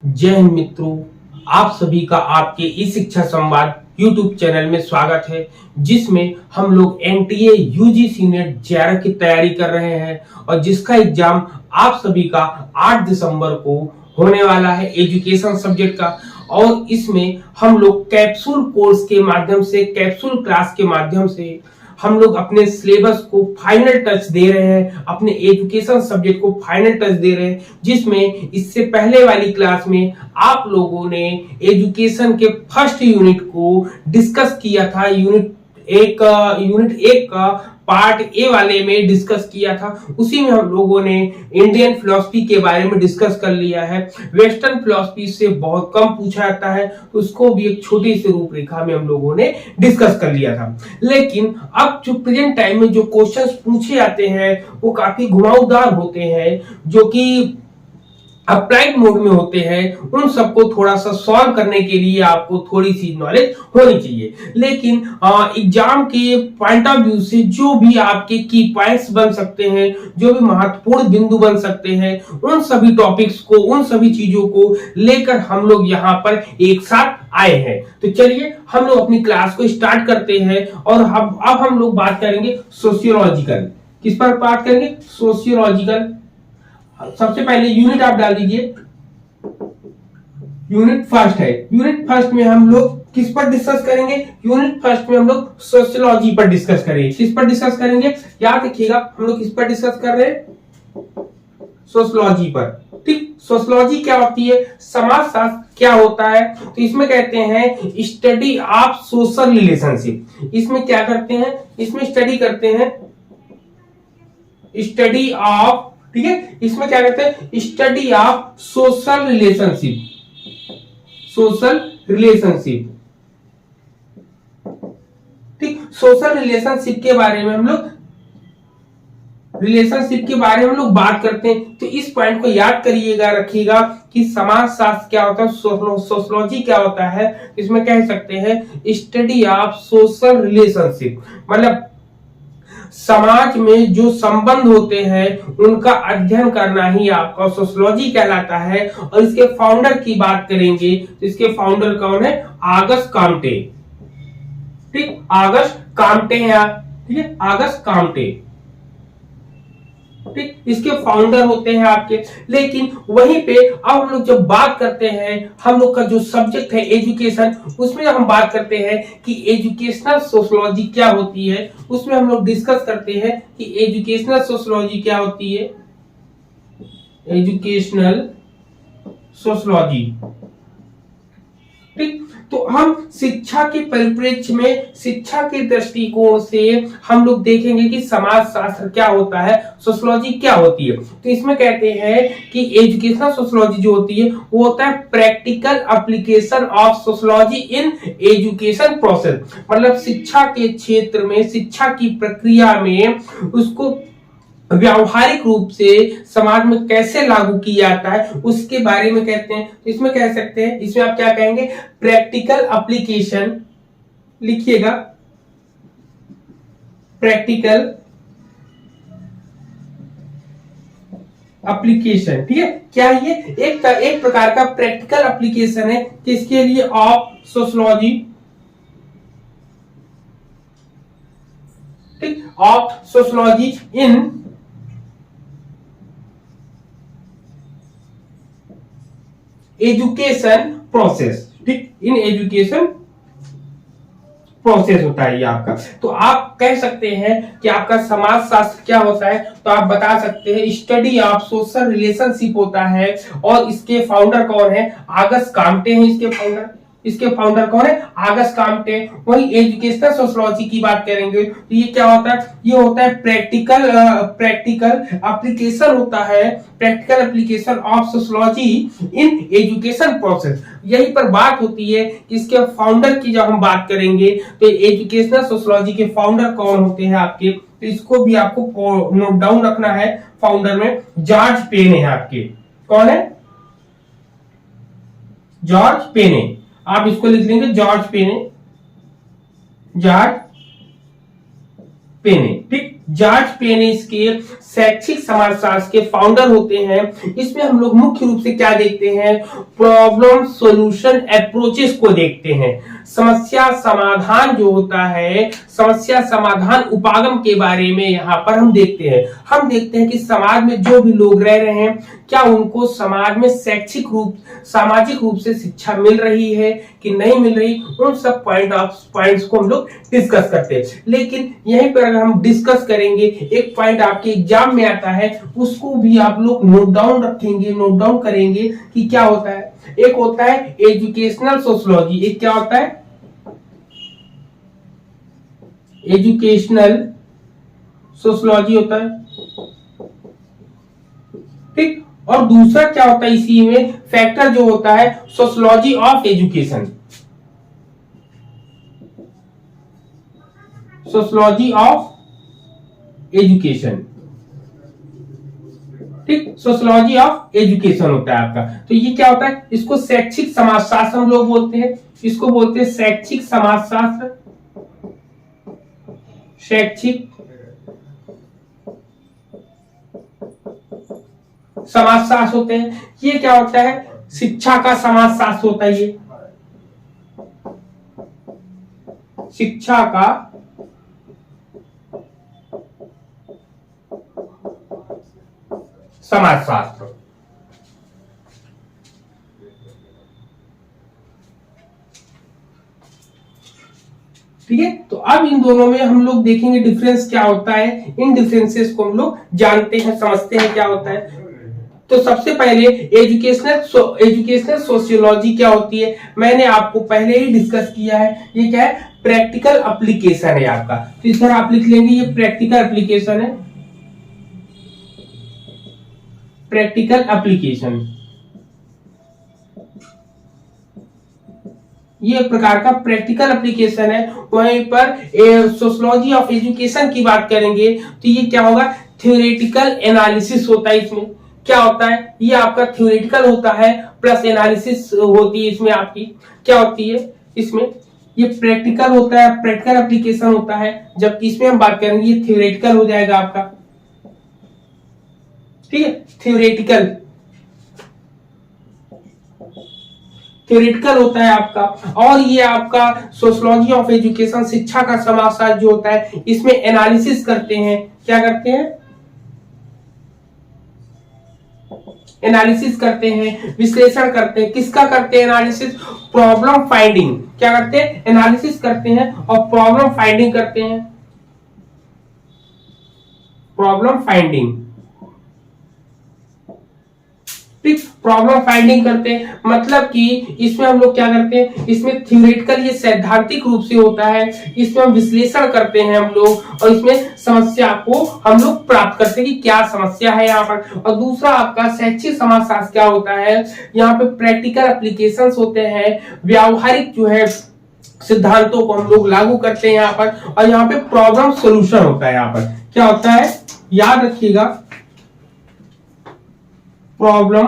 जय हिंद मित्रों, आप सभी का आपके इस शिक्षा संवाद YouTube चैनल में स्वागत है, जिसमें हम लोग एनटीए यूजीसी नेट 11 की तैयारी कर रहे हैं और जिसका एग्जाम आप सभी का 8 दिसंबर को होने वाला है एजुकेशन सब्जेक्ट का। और इसमें हम लोग कैप्सूल कोर्स के माध्यम से, कैप्सूल क्लास के माध्यम से हम लोग अपने सिलेबस को फाइनल टच दे रहे हैं, अपने एजुकेशन सब्जेक्ट को फाइनल टच दे रहे हैं, जिसमें इससे पहले वाली क्लास में आप लोगों ने एजुकेशन के फर्स्ट यूनिट को डिस्कस किया था। यूनिट एक का पार्ट ए वाले में डिस्कस किया था। उसी में हम लोगों ने इंडियन फिलॉसफी के बारे में डिस्कस कर लिया है। वेस्टर्न फिलॉसफी से बहुत कम पूछा जाता है, तो उसको भी एक छोटी सी रूपरेखा में हम लोगों ने डिस्कस कर लिया था। लेकिन अब जो प्रेजेंट टाइम में जो क्वेश्चंस पूछे जाते हैं वो काफी घुमावदार होते हैं, जो कि अप्लाइड मोड में होते हैं। उन सबको थोड़ा सा सॉल्व करने के लिए आपको थोड़ी सी नॉलेज होनी चाहिए। लेकिन एग्जाम के पॉइंट ऑफ व्यू से जो भी आपके की पॉइंट्स बन सकते हैं, जो भी महत्वपूर्ण बिंदु बन सकते हैं, उन सभी टॉपिक्स को, उन सभी चीजों को लेकर हम लोग यहाँ पर एक साथ आए हैं। तो चलिए हम लोग अपनी क्लास को स्टार्ट करते हैं। और अब हम लोग बात करेंगे सोशियोलॉजिकल। किस पर बात करेंगे? सोशियोलॉजिकल। सबसे पहले यूनिट आप डाल दीजिए। यूनिट फर्स्ट है। यूनिट फर्स्ट में हम लोग किस पर डिस्कस करेंगे? यूनिट फर्स्ट में हम लोग सोशियोलॉजी पर डिस्कस करेंगे। किस पर डिस्कस करेंगे? याद रखिएगा, हम लोग किस पर डिस्कस कर रहे हैं? सोशियोलॉजी पर। ठीक, सोशियोलॉजी क्या होती है? समाजशास्त्र क्या होता है? तो इसमें कहते हैं स्टडी ऑफ सोशल रिलेशनशिप। इसमें क्या करते हैं? इसमें स्टडी करते हैं स्टडी ऑफ, ठीक है, इसमें क्या कहते हैं? Study of social relationship. Social relationship, ठीक, सोशल रिलेशनशिप के बारे में हम लोग बात करते हैं। तो इस पॉइंट को याद करिएगा, रखिएगा कि समाजशास्त्र क्या होता है, सोशियोलॉजी क्या होता है। इसमें कह सकते हैं स्टडी ऑफ सोशल रिलेशनशिप, मतलब समाज में जो संबंध होते हैं उनका अध्ययन करना ही आपका सोशियोलॉजी कहलाता है। और इसके फाउंडर की बात करेंगे तो इसके फाउंडर कौन है? August Comte. ठीक, ऑगस्ट कॉम्टे है, ठीक है, ऑगस्ट कॉम्टे, ठीक, इसके फाउंडर होते हैं आपके। लेकिन वहीं पे अब हम लोग जब बात करते हैं, हम लोग का जो सब्जेक्ट है एजुकेशन, उसमें हम बात करते हैं कि एजुकेशनल सोशियोलॉजी क्या होती है। उसमें हम लोग डिस्कस करते हैं कि एजुकेशनल सोशियोलॉजी क्या होती है। एजुकेशनल सोशियोलॉजी, ठीक, तो हम शिक्षा के परिप्रेक्ष्य में, शिक्षा के दृष्टिकोण से हम लोग देखेंगे कि समाजशास्त्र क्या होता है, सोशियोलॉजी क्या होती है। तो इसमें कहते हैं कि एजुकेशनल सोशियोलॉजी जो होती है वो होता है practical application of sociology in education process, मतलब शिक्षा के क्षेत्र में, शिक्षा की प्रक्रिया में उसको व्यावहारिक रूप से समाज में कैसे लागू किया जाता है उसके बारे में कहते हैं। तो इसमें कह सकते हैं, इसमें आप क्या कहेंगे? प्रैक्टिकल एप्लीकेशन, लिखिएगा, प्रैक्टिकल एप्लीकेशन, ठीक है। क्या ये एक प्रकार का प्रैक्टिकल एप्लीकेशन है किसके लिए? ऑफ सोशियोलॉजी, ठीक, of sociology in education process, ठीक, इन एजुकेशन प्रोसेस होता है ये आपका। तो आप कह सकते हैं कि आपका समाजशास्त्र क्या होता है, तो आप बता सकते हैं स्टडी ऑफ सोशल रिलेशनशिप होता है। और इसके फाउंडर कौन है? ऑगस्ट कॉम्टे हैं इसके फाउंडर। इसके फाउंडर कौन है? August Comte. वही एजुकेशनल सोशियोलॉजी की बात करेंगे तो ये क्या होता है? ये होता है प्रैक्टिकल एप्लीकेशन होता है, practical application of sociology in education process. यही पर बात होती है कि इसके फाउंडर की जब हम बात करेंगे तो एजुकेशनल सोशियोलॉजी के फाउंडर कौन होते हैं आपके, तो इसको भी आपको नोट डाउन रखना है। फाउंडर में जॉर्ज पेन है आपके। कौन है? जॉर्ज पेने। आप इसको लिख लेंगे जॉर्ज पेने, जॉर्ज पेने, ठीक। जॉर्ज पे ने इसके शैक्षिक समाजशास्त्र के फाउंडर होते हैं। इसमें हम लोग मुख्य रूप से क्या देखते हैं, प्रॉब्लम सॉल्यूशन अप्रोचेस को देखते हैं। समस्या समाधान जो होता है, समस्या समाधान उपागम के बारे में यहाँ पर हम देखते हैं। हम देखते हैं कि समाज में जो भी लोग रह रहे हैं, क्या उनको समाज में शैक्षिक रूप सामाजिक रूप से शिक्षा मिल रही है कि नहीं मिल रही, उन सब पॉइंट्स को हम लोग डिस्कस करते हैं। लेकिन यहीं पर अगर हम डिस्कस करेंगे, एक पॉइंट आपके एग्जाम में आता है, उसको भी आप लोग नोट डाउन रखेंगे, नोट डाउन करेंगे कि क्या होता है। एक होता है एजुकेशनल सोशियोलॉजी, एक क्या होता है, एजुकेशनल सोशियोलॉजी होता है, ठीक। और दूसरा क्या होता है इसी में फैक्टर जो होता है, sociology of education, sociology of education, ठीक। सोशियोलॉजी ऑफ एजुकेशन होता है आपका। तो ये क्या होता है, इसको शैक्षिक समाजशास्त्र हम लोग बोलते हैं, इसको बोलते हैं शैक्षिक समाजशास्त्र, शैक्षिक समाजशास्त्र होते हैं। ये क्या होता है, शिक्षा का समाजशास्त्र होता है, ये शिक्षा का समाजशास्त्र। ठीक है, तो अब इन दोनों में हम लोग देखेंगे डिफरेंस क्या होता है, इन डिफरेंसेस को हम लोग जानते हैं, समझते हैं क्या होता है। तो सबसे पहले एजुकेशनल सोशियोलॉजी क्या होती है, मैंने आपको पहले ही डिस्कस किया है। ये क्या है, प्रैक्टिकल एप्लीकेशन है आपका। तो इस तरह आप लिख लेंगे, ये प्रैक्टिकल एप्लीकेशन है, प्रैक्टिकल एप्लीकेशन। ये एक प्रकार का प्रैक्टिकल एप्लीकेशन है। वहीं पर सोशियोलॉजी ऑफ एजुकेशन की बात करेंगे तो ये क्या होगा, थ्योरेटिकल एनालिसिस होता है। इसमें क्या होता है, ये आपका थ्योरेटिकल होता है प्लस एनालिसिस होती है। इसमें आपकी क्या होती है, इसमें ये प्रैक्टिकल होता है, प्रैक्टिकल एप्लीकेशन होता है, जबकि इसमें हम बात करेंगे ये थ्योरेटिकल हो जाएगा आपका। ठीक है, थ्योरेटिकल होता है आपका। और ये आपका सोशियोलॉजी ऑफ एजुकेशन, शिक्षा का समाजशास्त्र जो होता है, इसमें एनालिसिस करते हैं। क्या करते हैं, एनालिसिस करते हैं, विश्लेषण करते हैं। किसका करते हैं एनालिसिस, प्रॉब्लम फाइंडिंग। क्या करते हैं, एनालिसिस करते हैं और प्रॉब्लम फाइंडिंग करते हैं, प्रॉब्लम फाइंडिंग। प्रॉब्लम फाइंडिंग करते हैं, मतलब कि इसमें हम लोग क्या करते हैं, इसमें थ्योरेटिकल ये सैद्धांतिक रूप से होता है, इसमें हम विश्लेषण करते हैं हम लोग, और इसमें समस्या को हम लोग प्राप्त करते हैं कि क्या समस्या है यहाँ पर। और दूसरा आपका शैक्षिक समाजशास्त्र क्या होता है, यहाँ पे प्रैक्टिकल एप्लीकेशंस होते हैं, व्यावहारिक जो है सिद्धांतों को हम लोग लागू करते हैं यहाँ पर। और यहाँ पे प्रॉब्लम सोल्यूशन होता है। यहाँ पर क्या होता है, याद रखिएगा, प्रॉब्लम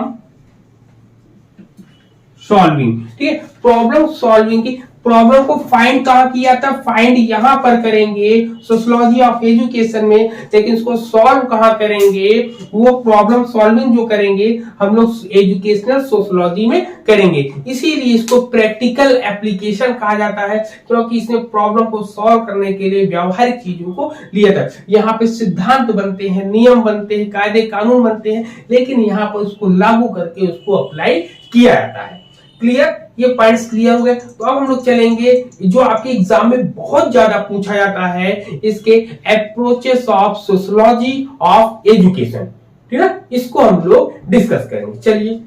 सॉल्विंग। ठीक है, प्रॉब्लम सॉल्विंग की प्रॉब्लम को फाइंड कहां किया था, फाइंड यहां पर करेंगे सोशियोलॉजी ऑफ एजुकेशन में, लेकिन इसको सॉल्व कहां करेंगे, वो प्रॉब्लम सॉल्विंग जो करेंगे हम लोग एजुकेशनल सोशियोलॉजी में करेंगे। इसीलिए इसको प्रैक्टिकल एप्लीकेशन कहा जाता है, क्योंकि इसमें प्रॉब्लम को सॉल्व करने के लिए व्यावहारिक चीजों को लिया था। यहाँ पे सिद्धांत बनते हैं, नियम बनते हैं, कायदे कानून बनते हैं, लेकिन यहाँ पर उसको लागू करके उसको अप्लाई किया जाता है। क्लियर, ये पॉइंट्स क्लियर हो गए। तो अब हम लोग चलेंगे जो आपके एग्जाम में बहुत ज्यादा पूछा जाता है, इसके approaches of sociology of education. ठीक है, इसको हम लोग डिस्कस करेंगे। चलिए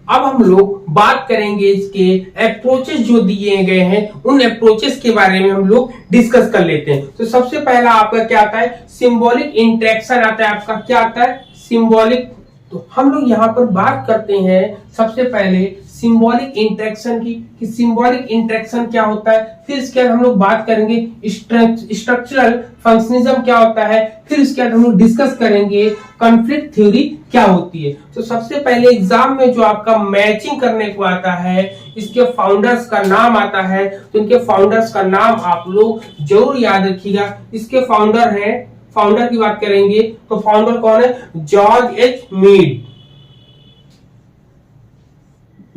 अब हम लोग बात करेंगे इसके अप्रोचेस जो दिए गए हैं, उन अप्रोचेस के बारे में हम लोग डिस्कस कर लेते हैं। तो सबसे पहला आपका क्या आता है, सिंबॉलिक इंटरेक्शन आता है। आपका क्या आता है, सिंबॉलिक। तो हम लोग यहाँ पर बात करते हैं सबसे पहले सिंबॉलिक इंटरेक्शन की, कि सिंबॉलिक इंटरेक्शन क्या होता है। फिर इसके बाद हम लोग बात करेंगे स्ट्रक्चरल फंक्शनिज्म क्या होता है। फिर इसके बाद हम लोग डिस्कस करेंगे कॉन्फ्लिक्ट थ्योरी क्या होती है। तो सबसे पहले एग्जाम में जो आपका मैचिंग करने को आता है, इसके फाउंडर्स का नाम आता है। तो इनके फाउंडर्स का नाम आप लोग जरूर याद रखिएगा। इसके फाउंडर हैं फाउंडर की बात करेंगे तो फाउंडर कौन है? George H Mead.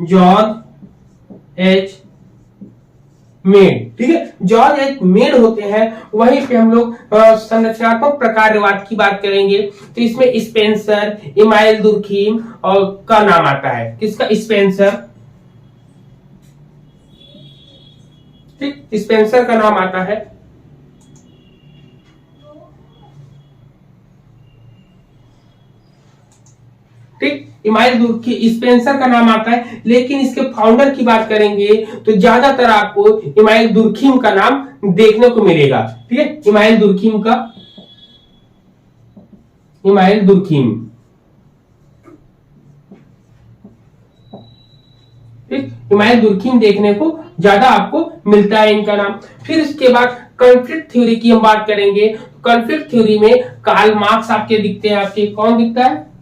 George H Mead, ठीक है, जॉर्ज एच मीड होते हैं। वहीं पे हम लोग संरचनात्मक प्रकारवाद की बात करेंगे तो इसमें स्पेंसर, इमाइल दुर्खीम और का नाम आता है। किसका? स्पेंसर, ठीक, स्पेंसर का नाम आता है। ठीक, इमाइल दुर्खीम, स्पेंसर का नाम आता है, लेकिन इसके फाउंडर की बात करेंगे तो ज्यादातर आपको इमाइल दुर्खीम का नाम देखने को मिलेगा। ठीक है, इमाइल दुर्खीम का, इमाइल दुर्खीम, ठीक, इमाइल दुर्खीम देखने को ज्यादा आपको मिलता है इनका नाम। फिर इसके बाद कॉन्फ्लिक्ट थ्योरी की हम बात करेंगे। कॉन्फ्लिक्ट थ्योरी में कार्ल मार्क्स आपके दिखते हैं। आपके कौन दिखता है?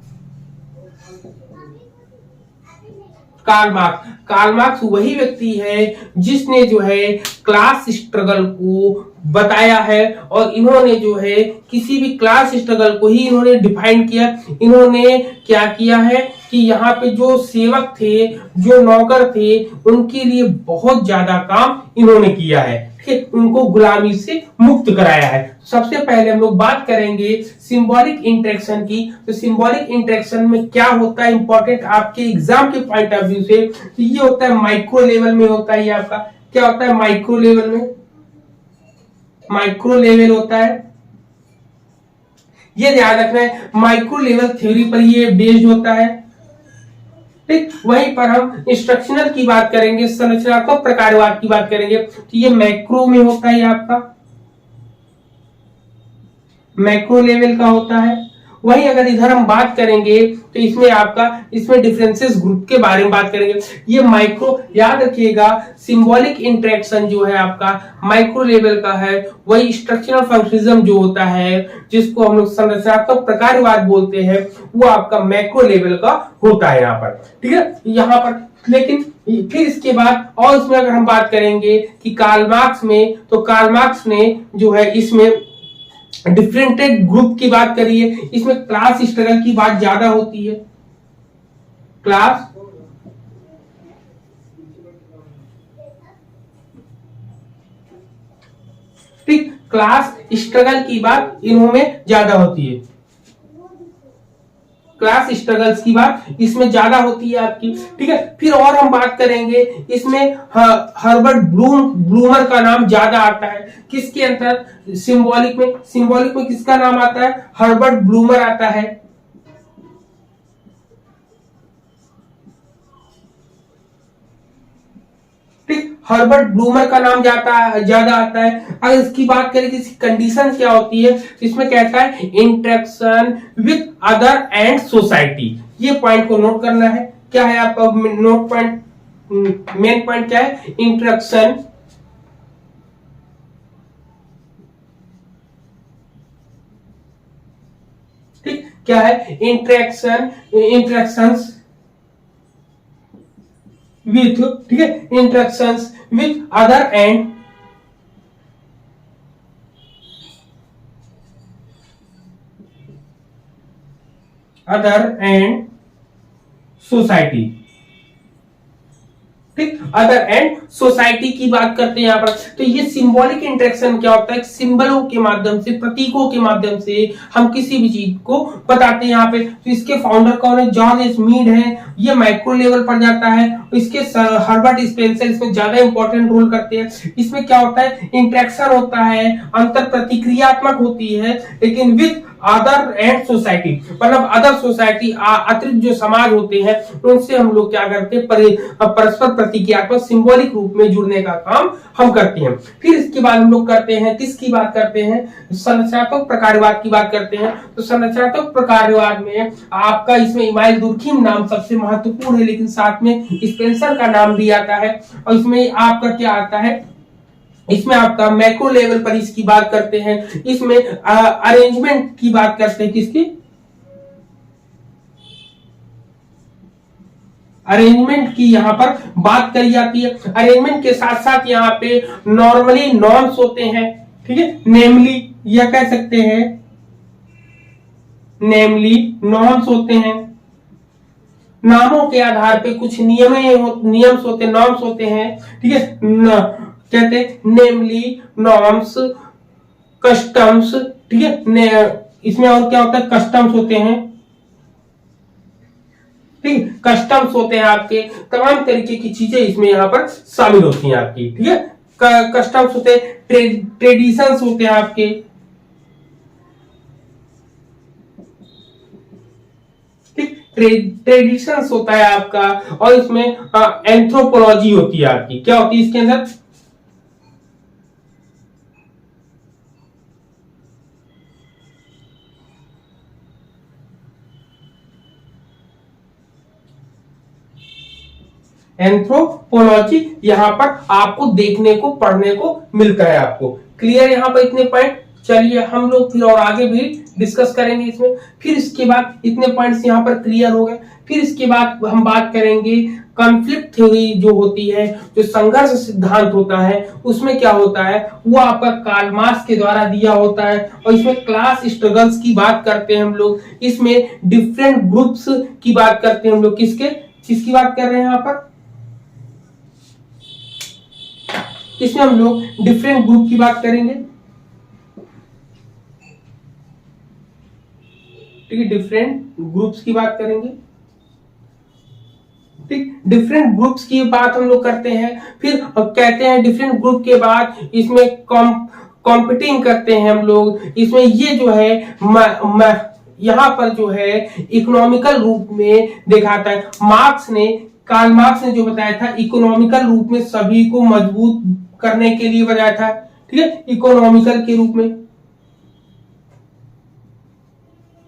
Karl Marx. कार्ल मार्क्स वही व्यक्ति है जिसने जो है क्लास स्ट्रगल को बताया है, और इन्होंने जो है किसी भी क्लास स्ट्रगल को ही इन्होंने डिफाइन किया। इन्होंने क्या किया है कि यहाँ पे जो सेवक थे, जो नौकर थे, उनके लिए बहुत ज्यादा काम इन्होंने किया है, उनको गुलामी से मुक्त कराया है। सबसे पहले हम लोग बात करेंगे सिंबॉलिक इंटरेक्शन की। तो सिंबॉलिक इंटरेक्शन में क्या होता है, इंपॉर्टेंट आपके एग्जाम के पॉइंट ऑफ व्यू से, तो ये होता है माइक्रो लेवल में होता है। ये आपका क्या होता है? माइक्रो लेवल में, माइक्रो लेवल होता है। ये ध्यान रखना है, माइक्रो लेवल थ्योरी पर ये बेस्ड होता है। ठीक, वहीं पर हम इंस्ट्रक्शनल की बात करेंगे, संरचनात्मक प्रकारवाद की बात करेंगे तो ये मैक्रो में होता है। आपका मैक्रो लेवल का होता है। वहीं अगर इधर हम बात करेंगे तो इसमें आपका, इसमें डिफरेंसेस ग्रुप के बारे में बात करेंगे। ये माइक्रो, याद रखिएगा, सिंबॉलिक इंटरेक्शन जो है आपका माइक्रो लेवल का है। वही स्ट्रक्चरल फंक्शनिज्म जो होता है, जिसको हम लोग संरचनात्मक प्रकारवाद बोलते हैं, वो आपका मैक्रो लेवल का होता है यहाँ पर। ठीक है, यहाँ पर लेकिन फिर इसके बाद और इसमें अगर हम बात करेंगे कि कार्ल मार्क्स में, तो कार्ल मार्क्स ने जो है इसमें डिफरेंटेड ग्रुप की बात करी है। इसमें क्लास स्ट्रगल की बात ज्यादा होती है। क्लास, ठीक, क्लास स्ट्रगल की बात इनमें ज्यादा होती है। क्लास स्ट्रगल्स की बात इसमें ज्यादा होती है आपकी। ठीक है, फिर और हम बात करेंगे इसमें हर्बर्ट ब्लूमर का नाम ज्यादा आता है। किसके अंतर? सिंबॉलिक में। सिंबॉलिक में किसका नाम आता है? हर्बर्ट ब्लूमर आता है। ठीक, हर्बर्ट ब्लूमर का नाम ज्यादा आता है। अगर इसकी बात करें कि इसकी कंडीशन क्या होती है, इसमें कहता है interaction with other and society. ये पॉइंट को नोट करना है। क्या है आपका नोट पॉइंट? मेन पॉइंट क्या है? इंटरेक्शन, ठीक, क्या है? इंटरेक्शंस विथ, ठीक है, interactions with other and society. ठीक, अदर एंड सोसाइटी की बात करते हैं यहाँ पर। तो ये सिंबॉलिक इंटरेक्शन क्या होता है? सिंबलों के माध्यम से, प्रतीकों के माध्यम से हम किसी भी चीज को बताते हैं यहाँ पे। तो इसके फाउंडर कौन है? जॉन एच मीड है। ये माइक्रो लेवल पर जाता है। इसके हर्बर्ट स्पेंसर इसमें ज्यादा इंपॉर्टेंट रोल करते हैं। इसमें क्या होता है? इंटरेक्शन होता है, अंतर प्रतिक्रियात्मक होती है, लेकिन विथ अदर एंड सोसाइटी, मतलब अदर सोसाइटी, अतिरिक्त जो समाज होते हैं उनसे हम लोग क्या करते हैं? परस्पर प्रतिक्रियात्मक सिंबॉलिक रूप में जुड़ने का काम हम करते हैं। फिर इसके बाद हम लोग करते हैं, किसकी बात करते हैं? संरचनात्मक प्रकारवाद की बात करते हैं। तो संरचनात्मक प्रकारवाद में आपका इसमें इमाइल दुर्खीम नाम सबसे महत्वपूर्ण है, लेकिन साथ में स्पेंसर का नाम भी आता है। और इसमें आपका क्या आता है? इसमें आपका मैक्रो लेवल पर इसकी बात करते हैं। इसमें अरेंजमेंट की बात करते हैं। किसकी? अरेंजमेंट की यहाँ पर बात करी जाती है। अरेंजमेंट के साथ साथ यहाँ पे नॉर्मली नॉर्म्स होते हैं। ठीक है, नेमली या कह सकते हैं नेमली नॉर्म्स होते हैं। नामों के आधार पे कुछ नियम्स होते हैं, नॉर्म्स होते हैं, ठीक है। कहते हैं नेमली, नॉर्म्स, कस्टम्स, ठीक है। इसमें और क्या होता है, कस्टम्स होते हैं, ठीक। कस्टम्स होते हैं आपके, तमाम तरीके की चीजें इसमें यहाँ पर शामिल होती हैं आपकी, ठीक है। कस्टम्स होते हैं, ट्रेडिशंस होते हैं आपके, ठीक। ट्रेडिशंस होता है आपका, और इसमें एंथ्रोपोलॉजी होती है आपकी। क्या होती है इसके अंदर, एंथ्रोपोलॉजी यहाँ पर आपको देखने को, पढ़ने को मिलता है आपको। क्लियर यहाँ पर इतने पॉइंट। चलिए हम लोग फिर और आगे भी डिस्कस करेंगे इसमें। फिर इसके बाद इतने पॉइंट्स यहाँ पर क्लियर हो गए। फिर इसके बाद हम बात करेंगे कॉन्फ्लिक्ट थ्योरी जो होती है, जो संघर्ष सिद्धांत होता है, उसमें क्या होता है वो आपका कार्ल मार्क्स के द्वारा दिया होता है। और इसमें क्लास स्ट्रगल्स की बात करते हैं हम लोग, इसमें डिफरेंट ग्रुप्स की बात करते हैं हम लोग। किसकी बात कर रहे हैं यहाँ पर, इसमें हम लोग डिफरेंट ग्रुप की बात करेंगे, ठीक है। डिफरेंट ग्रुप्स की बात करेंगे, ठीक। डिफरेंट ग्रुप्स की बात हम लोग करते हैं। फिर कहते हैं डिफरेंट ग्रुप के बाद इसमें कॉम्पिटिंग करते हैं हम लोग। इसमें ये जो है यहाँ पर जो है इकोनॉमिकल रूप में दिखाता है। कार्ल मार्क्स ने जो बताया था, इकोनॉमिकल रूप में सभी को मजबूत करने के लिए बताया था, ठीक है। इकोनॉमिकल के रूप में,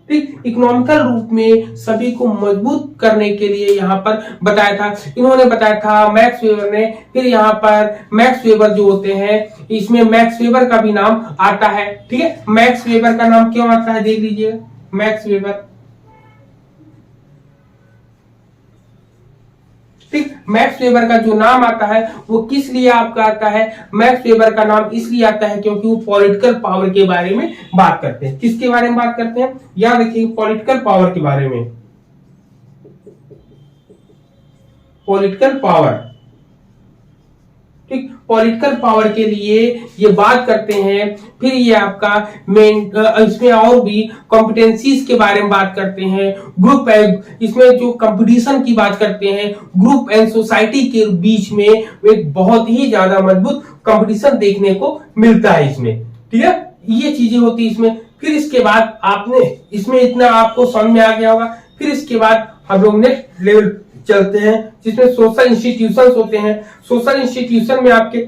ठीक, इकोनॉमिकल रूप में सभी को मजबूत करने के लिए यहाँ पर बताया था। इन्होंने बताया था मैक्स वेबर ने। फिर यहाँ पर मैक्स वेबर जो होते हैं, इसमें मैक्स वेबर का भी नाम आता है, ठीक है। मैक्स वेबर का नाम क्यों आता है देख लीजिए, मैक्स वेबर, ठीक। मैक्स वेबर का जो नाम आता है वो किस लिए आपका आता है, मैक्स वेबर का नाम इसलिए आता है क्योंकि वो पॉलिटिकल पावर के बारे में बात करते हैं। किसके बारे में बात करते हैं, याद रखिए, पॉलिटिकल पावर के बारे में, पॉलिटिकल पावर, ठीक। पॉलिटिकल पावर के लिए ये बात करते हैं। फिर ये आपका मेन, इसमें और भी कॉम्पिटेंसीज के बारे में बात करते हैं। ग्रुप, इसमें जो कंपटीशन की बात करते हैं, ग्रुप एंड सोसाइटी के बीच में एक बहुत ही ज्यादा मजबूत कंपटीशन देखने को मिलता है इसमें, ठीक है। ये चीजें होती है इसमें। फिर इसके बाद आपने इसमें इतना आपको समझ में आ गया होगा। फिर इसके बाद हम लोग नेक्स्ट लेवल चलते हैं, जिसमें सोशल इंस्टीट्यूशंस होते हैं। सोशल इंस्टीट्यूशन में आपके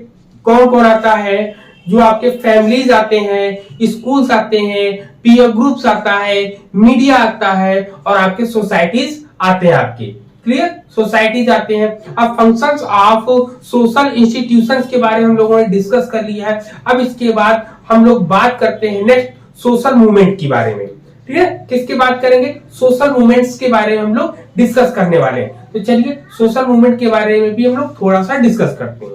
कौन कौन आता है, जो आपके फैमिलीज आते हैं, स्कूल्स आते हैं, पीयर ग्रुप्स आता है, मीडिया आता है, और आपके सोसाइटीज आते हैं आपके। क्लियर, सोसाइटीज आते हैं। अब फंक्शंस ऑफ सोशल इंस्टीट्यूशंस के बारे में हम लोगों ने डिस्कस कर लिया है। अब इसके बाद हम लोग बात करते हैं नेक्स्ट सोशल मूवमेंट के बारे में, ठीक है। किसकी बात करेंगे, सोशल मूवमेंट्स के बारे में हम लोग डिस्कस करने वाले हैं। तो चलिए सोशल मूवमेंट के बारे में भी हम लोग थोड़ा सा डिस्कस करते हैं।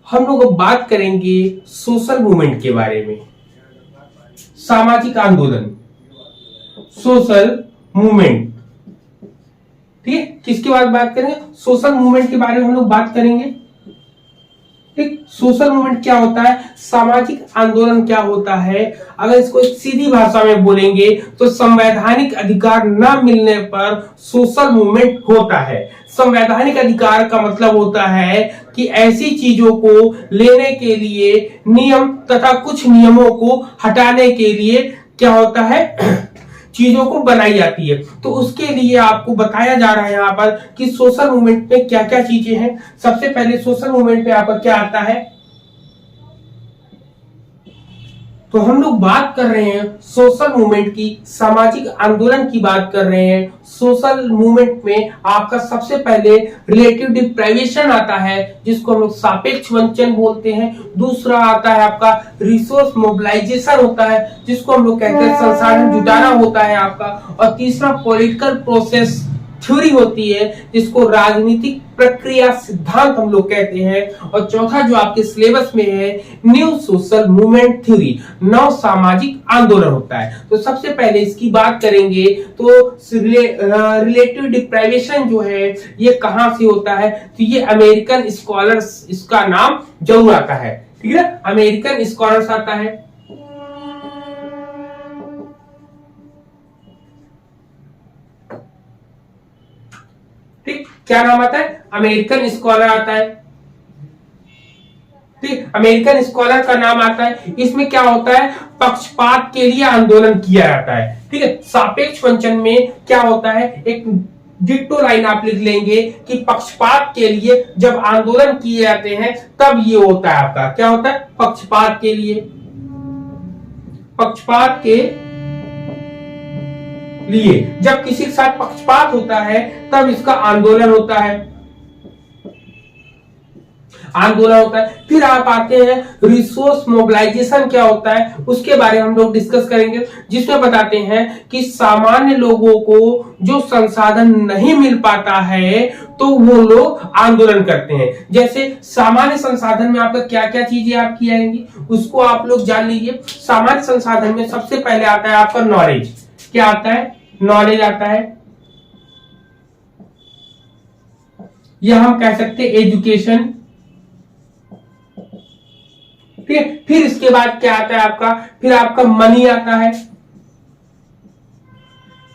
हम लोग बात करेंगे सोशल मूवमेंट के बारे में, सामाजिक आंदोलन, सोशल मूवमेंट, ठीक है। किसकी बात करेंगे, सोशल मूवमेंट के बारे में हम लोग बात करेंगे, ठीक। सोशल मूवमेंट क्या होता है, सामाजिक आंदोलन क्या होता है। अगर इसको एक सीधी भाषा में बोलेंगे तो संवैधानिक अधिकार न मिलने पर सोशल मूवमेंट होता है। संवैधानिक अधिकार का मतलब होता है कि ऐसी चीजों को लेने के लिए नियम तथा कुछ नियमों को हटाने के लिए क्या होता है, चीजों को बनाई जाती है। तो उसके लिए आपको बताया जा रहा है यहाँ पर कि सोशल मूवमेंट में क्या क्या चीजें हैं। सबसे पहले सोशल मूवमेंट में यहाँ पर क्या आता है, तो हम लोग बात कर रहे हैं सोशल मूवमेंट की, सामाजिक आंदोलन की बात कर रहे हैं। सोशल मूवमेंट में आपका सबसे पहले रिलेटिव डिप्राइवेशन आता है, जिसको हम लोग सापेक्ष वंचन बोलते हैं। दूसरा आता है आपका रिसोर्स मोबिलाइजेशन होता है, जिसको हम लोग कहते हैं संसाधन जुटाना होता है आपका। और तीसरा पॉलिटिकल प्रोसेस थ्योरी होती है जिसको राजनीतिक प्रक्रिया सिद्धांत हम लोग कहते हैं। और चौथा जो आपके सिलेबस में है न्यू सोशल मूवमेंट थ्योरी, नव सामाजिक आंदोलन होता है। तो सबसे पहले इसकी बात करेंगे तो रिलेटिव डिप्राइवेशन जो है ये कहां से होता है, तो ये अमेरिकन स्कॉलर्स इसका नाम जरूर आता है, ठीक है, अमेरिकन स्कॉलर्स आता है। ठीक, क्या नाम आता है, अमेरिकन स्कॉलर आता है। ठीक, अमेरिकन स्कॉलर का नाम आता है। इसमें क्या होता है, पक्षपात के लिए आंदोलन किया जाता है। ठीक है, सापेक्ष वंचन में क्या होता है, एक डिक्टो लाइन आप लिख लेंगे कि पक्षपात के लिए जब आंदोलन किए जाते हैं तब ये होता है आपका, क्या होता है, पक्षपात के लिए, पक्षपात के लिए जब किसी के साथ पक्षपात होता है तब इसका आंदोलन होता है, आंदोलन होता है। फिर आप आते हैं रिसोर्स मोबिलाइजेशन क्या होता है, उसके बारे में हम लोग डिस्कस करेंगे, जिसमें बताते हैं कि सामान्य लोगों को जो संसाधन नहीं मिल पाता है तो वो लोग आंदोलन करते हैं। जैसे सामान्य संसाधन में आपका क्या क्या चीजें आपकी आएंगी उसको आप लोग जान लीजिए। सामान्य संसाधन में सबसे पहले आता है आपका नॉलेज, क्या आता है, नॉलेज आता है, या हम कह सकते हैं एजुकेशन। ठीक है, फिर इसके बाद क्या आता है आपका, फिर आपका मनी आता है,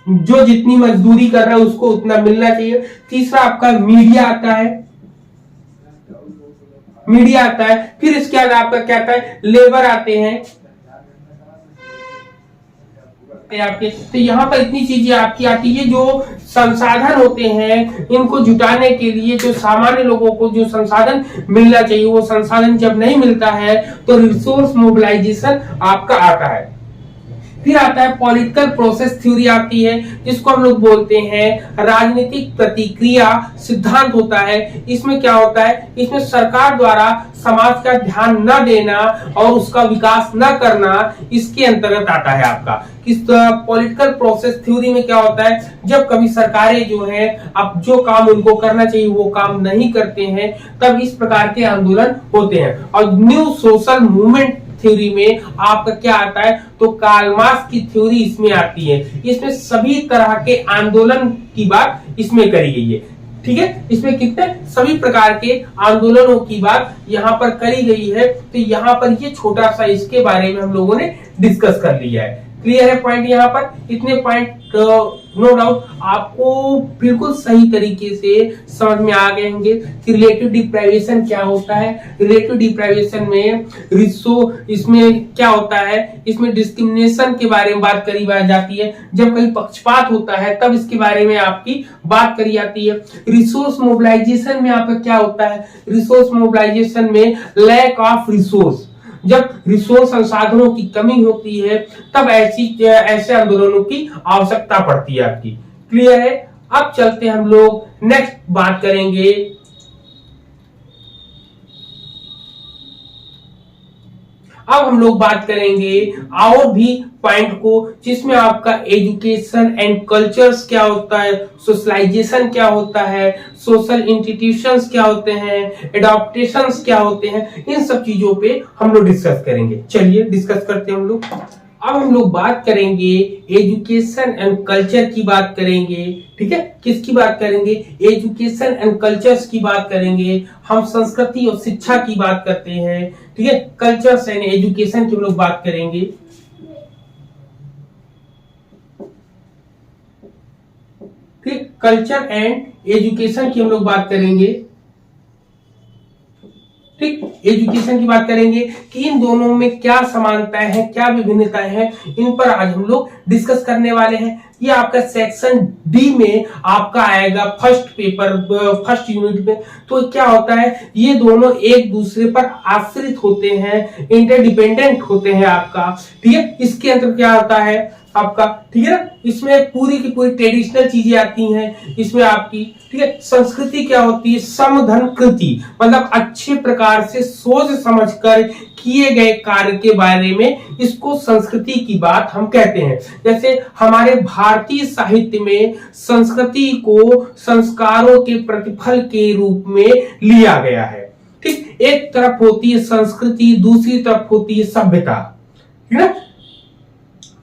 जो जितनी मजदूरी कर रहा है उसको उतना मिलना चाहिए। तीसरा आपका मीडिया आता है, मीडिया आता है। फिर इसके बाद आपका क्या आता है, लेबर आते हैं आपके। तो यहाँ पर इतनी चीजें आपकी आती है, जो संसाधन होते हैं इनको जुटाने के लिए जो सामान्य लोगों को जो संसाधन मिलना चाहिए वो संसाधन जब नहीं मिलता है तो रिसोर्स मोबिलाइजेशन आपका आता है। फिर आता है पॉलिटिकल प्रोसेस थ्योरी आती है, जिसको हम लोग बोलते हैं राजनीतिक प्रतिक्रिया सिद्धांत होता है। इसमें क्या होता है, इसमें सरकार द्वारा समाज का ध्यान न देना और उसका विकास न करना इसके अंतर्गत आता है आपका। इस पॉलिटिकल प्रोसेस थ्योरी में क्या होता है, जब कभी सरकारें जो है अब जो काम उनको करना चाहिए वो काम नहीं करते हैं तब इस प्रकार के आंदोलन होते हैं। और न्यू सोशल मूवमेंट थ्योरी में आपका क्या आता है, तो कार्ल मार्क्स की थ्योरी इसमें आती है। इसमें सभी तरह के आंदोलन की बात इसमें करी गई है। ठीक है, इसमें कितने सभी प्रकार के आंदोलनों की बात यहाँ पर करी गई है। तो यहाँ पर ये छोटा सा इसके बारे में हम लोगों ने डिस्कस कर लिया है। क्लियर है पॉइंट, यहाँ पर इतने पॉइंट नो डाउट आपको बिल्कुल सही तरीके से समझ में आ गए होंगे कि रिलेटिव डिप्राइवेशन क्या होता है। रिलेटिव डिप्राइवेशन में इसमें क्या होता है, इसमें डिस्क्रिमिनेशन के बारे में बात करी जाती है। जब कहीं पक्षपात होता है तब इसके बारे में आपकी बात करी जाती है। रिसोर्स मोबिलाइजेशन में आपका क्या होता है, रिसोर्स मोबिलाइजेशन में लैक ऑफ रिसोर्स, जब रिसोर्स संसाधनों की कमी होती है तब ऐसे आंदोलनों की आवश्यकता पड़ती है आपकी। क्लियर है, अब चलते हम लोग नेक्स्ट बात करेंगे अब हम लोग बात करेंगे और भी पॉइंट को, जिसमें आपका एजुकेशन एंड कल्चर्स क्या होता है, सोशलाइजेशन क्या होता है, सोशल इंस्टीट्यूशंस क्या होते हैं, एडॉप्टेशंस क्या होते हैं, इन सब चीजों पे हम लोग डिस्कस करेंगे। चलिए डिस्कस करते हैं हम लोग। अब हम लोग बात करेंगे एजुकेशन एंड कल्चर की बात करेंगे। ठीक है, किसकी बात करेंगे, एजुकेशन एंड कल्चर्स की बात करेंगे। हम संस्कृति और शिक्षा की बात करते हैं। ठीक है, कल्चर्स एंड एजुकेशन की हम लोग बात करेंगे। ठीक, कल्चर एंड एजुकेशन की हम लोग बात करेंगे। ठीक, एजुकेशन की बात करेंगे कि इन दोनों में क्या समानताएं हैं, क्या विभिन्नताएं हैं, इन पर आज हम लोग डिस्कस करने वाले हैं। ये आपका सेक्शन डी में आपका आएगा फर्स्ट पेपर, फर्स्ट यूनिट में। तो क्या होता है, ये दोनों एक दूसरे पर आश्रित होते हैं, इंटरडिपेंडेंट होते हैं आपका। ठीक है, इसके अंदर क्या होता है, आपका, ठीक है ना। इसमें पूरी की पूरी ट्रेडिशनल चीजें आती हैं इसमें आपकी, ठीक है। संस्कृति क्या होती है, समधन कृति, मतलब अच्छे प्रकार से सोच समझकर किए गए कार्य के बारे में इसको संस्कृति की बात हम कहते हैं। जैसे हमारे भारतीय साहित्य में संस्कृति को संस्कारों के प्रतिफल के रूप में लिया गया है, ठीक। एक तरफ होती है संस्कृति, दूसरी तरफ होती है सभ्यता, ठीक है।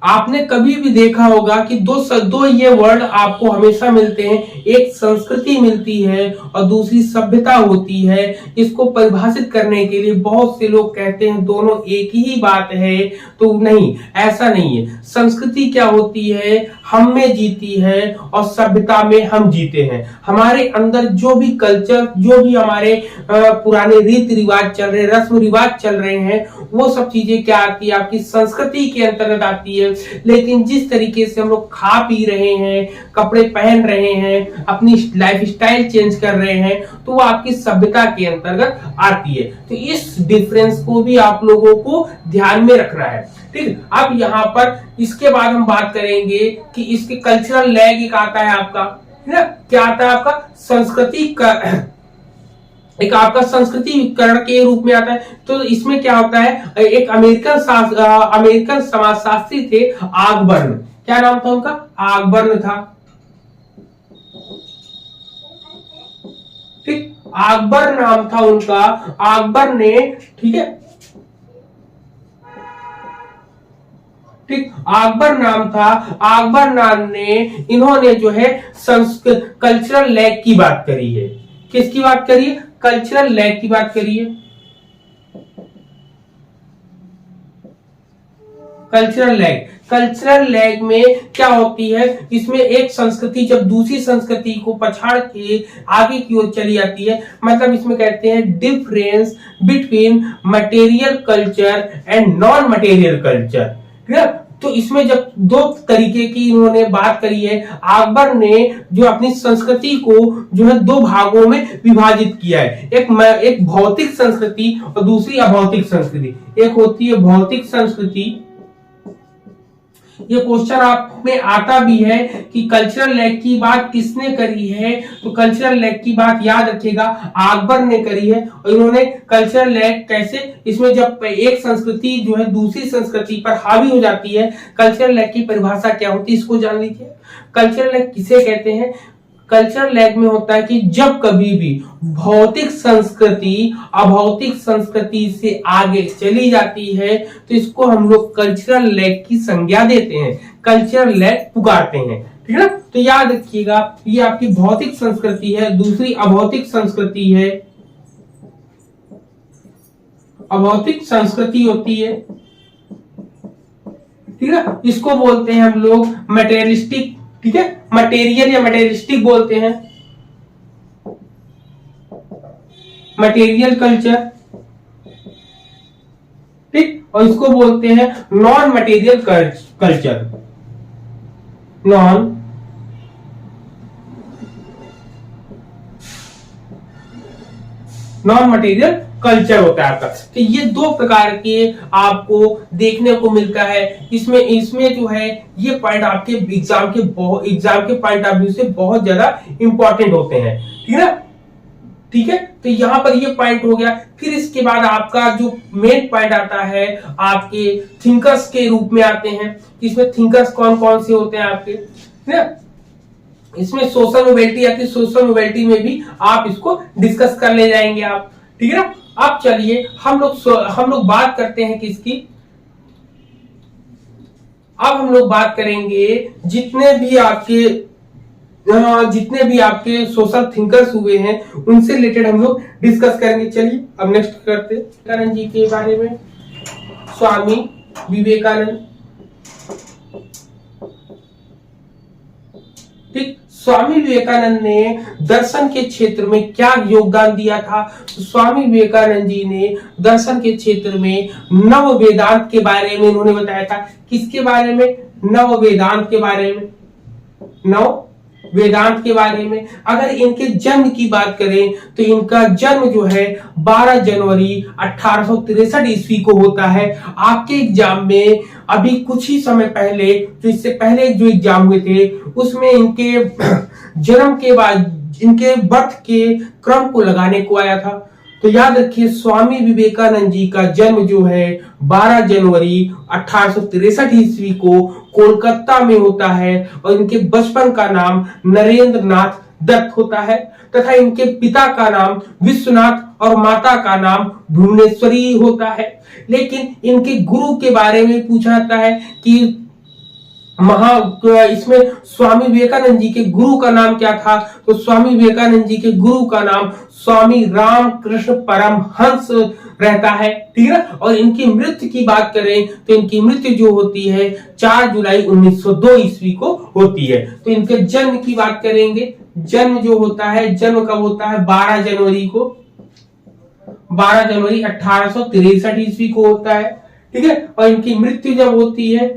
आपने कभी भी देखा होगा कि दो ये वर्ड आपको हमेशा मिलते हैं, एक संस्कृति मिलती है और दूसरी सभ्यता होती है। इसको परिभाषित करने के लिए बहुत से लोग कहते हैं दोनों एक ही बात है, तो नहीं, ऐसा नहीं है। संस्कृति क्या होती है, हम में जीती है और सभ्यता में हम जीते हैं। हमारे अंदर जो भी कल्चर, जो भी हमारे पुराने रीति रिवाज चल रहे, रस्म रिवाज चल रहे हैं, वो सब चीजें क्या आती है, आपकी संस्कृति के अंतर्गत आती है। लेकिन जिस तरीके से हम लोग खा पी रहे हैं, कपड़े पहन रहे हैं, अपनी लाइफ स्टाइल चेंज कर रहे हैं, तो वो आपकी सभ्यता के अंतर्गत आती है। तो इस डिफरेंस को भी आप लोगों को ध्यान में रखना है, ठीक। अब यहाँ पर इसके बाद हम बात करेंगे कि इसके कल्चरल लैग एक आता है आपका, है ना। क्या आता है आपका, संस्कृति का एक आपका संस्कृतिकरण के रूप में आता है। तो इसमें क्या होता है, एक अमेरिकन समाजशास्त्री थे आगबर्न, क्या नाम था उनका, आगबर्न था, ठीक। आगबर नाम था उनका। आगबर ने, ठीक है, ठीक, आगबर नाम था। आगबर नाम ने, इन्होंने जो है कल्चरल लैग की बात करी है। किसकी बात करी है, कल्चरल लैग की बात करिए। कल्चरल लैग में क्या होती है, इसमें एक संस्कृति जब दूसरी संस्कृति को पछाड़ के आगे की ओर चली जाती है, मतलब इसमें कहते हैं difference between material culture and non material culture, ठीक है। तो इसमें जब दो तरीके की इन्होंने बात करी है, अकबर ने जो अपनी संस्कृति को जो है दो भागों में विभाजित किया है, एक भौतिक संस्कृति और दूसरी अभौतिक संस्कृति। एक होती है भौतिक संस्कृति, ये क्वेश्चन आप में आता भी है कि कल्चरल लैग की बात किसने करी है, तो कल्चरल लैग की बात याद रखिएगा अकबर ने करी है। और इन्होंने कल्चरल लैग कैसे, इसमें जब एक संस्कृति जो है दूसरी संस्कृति पर हावी हो जाती है, कल्चरल लैग की परिभाषा क्या होती है इसको जान लीजिए। कल्चरल लैग किसे कहते हैं, कल्चरल लैग में होता है कि जब कभी भी भौतिक संस्कृति अभौतिक संस्कृति से आगे चली जाती है, तो इसको हम लोग कल्चरल लैग की संज्ञा देते हैं, कल्चरल लैग पुकारते हैं, ठीक है। तो याद रखिएगा, ये आपकी भौतिक संस्कृति है, दूसरी अभौतिक संस्कृति है। अभौतिक संस्कृति होती है, ठीक है, इसको बोलते हैं हम लोग मटेरियलिस्टिक, ठीक है, मटेरियल या मटेरियलिस्टिक बोलते हैं, मटेरियल कल्चर, ठीक। और इसको बोलते हैं non material culture, non material culture होता है आपका। तो ये दो प्रकार के आपको देखने को मिलता है। इसमें जो है ये पॉइंट आपके एग्जाम के पॉइंट ऑफ व्यू से बहुत ज्यादा इंपॉर्टेंट होते हैं, ठीक है, ठीक है। तो यहाँ पर ये पॉइंट हो गया। फिर इसके बाद आपका जो मेन पॉइंट आता है आपके थिंकर्स के रूप में आते हैं। इसमें थिंकर्स कौन कौन से होते हैं आपके, ठीक है। इसमें सोशल मोबिलिटी आती है, सोशल मोबिलिटी में भी आप इसको डिस्कस कर ले जाएंगे आप, ठीक है ना। अब चलिए हम लोग बात करते हैं किसकी, अब हम लोग बात करेंगे जितने भी आपके सोशल थिंकर्स हुए हैं उनसे रिलेटेड हम लोग डिस्कस करेंगे। चलिए अब नेक्स्ट करते हैं विवेकानंद जी के बारे में। स्वामी विवेकानंद, ठीक। स्वामी विवेकानंद ने दर्शन के क्षेत्र में क्या योगदान दिया था, तो स्वामी विवेकानंद जी ने दर्शन के क्षेत्र में नव वेदांत के बारे में इन्होंने बताया था। किसके बारे में, नव वेदांत के बारे में, नव वेदांत के बारे में। अगर इनके जन्म की बात करें तो इनका जन्म जो है 12 जनवरी 1863 ईस्वी को होता है। आपके एग्जाम में अभी कुछ ही समय पहले, जो इससे पहले जो एग्जाम हुए थे, उसमें इनके जन्म के बाद, इनके बर्थ के क्रम को लगाने को आया था। तो याद रखिए, स्वामी विवेकानंद जी का जन्म जो है 12 जनवरी 1863 ईस्वी को कोलकाता में होता है और इनके बचपन का नाम नरेंद्र नाथ दत्त होता है तथा इनके पिता का नाम विश्वनाथ और माता का नाम भुवनेश्वरी होता है। लेकिन इनके गुरु के बारे में पूछा जाता है कि इसमें स्वामी विवेकानंद जी के गुरु का नाम क्या था। तो स्वामी विवेकानंद जी के गुरु का नाम स्वामी रामकृष्ण परमहंस रहता है, ठीक है। और इनकी मृत्यु की बात करें तो इनकी मृत्यु जो होती है 4 जुलाई 1902 ईस्वी को होती है। तो इनके जन्म की बात करेंगे, जन्म जो होता है, जन्म कब होता है, 12 जनवरी को, 12 जनवरी 1863 ईस्वी को होता है, ठीक है। और इनकी मृत्यु जब होती है,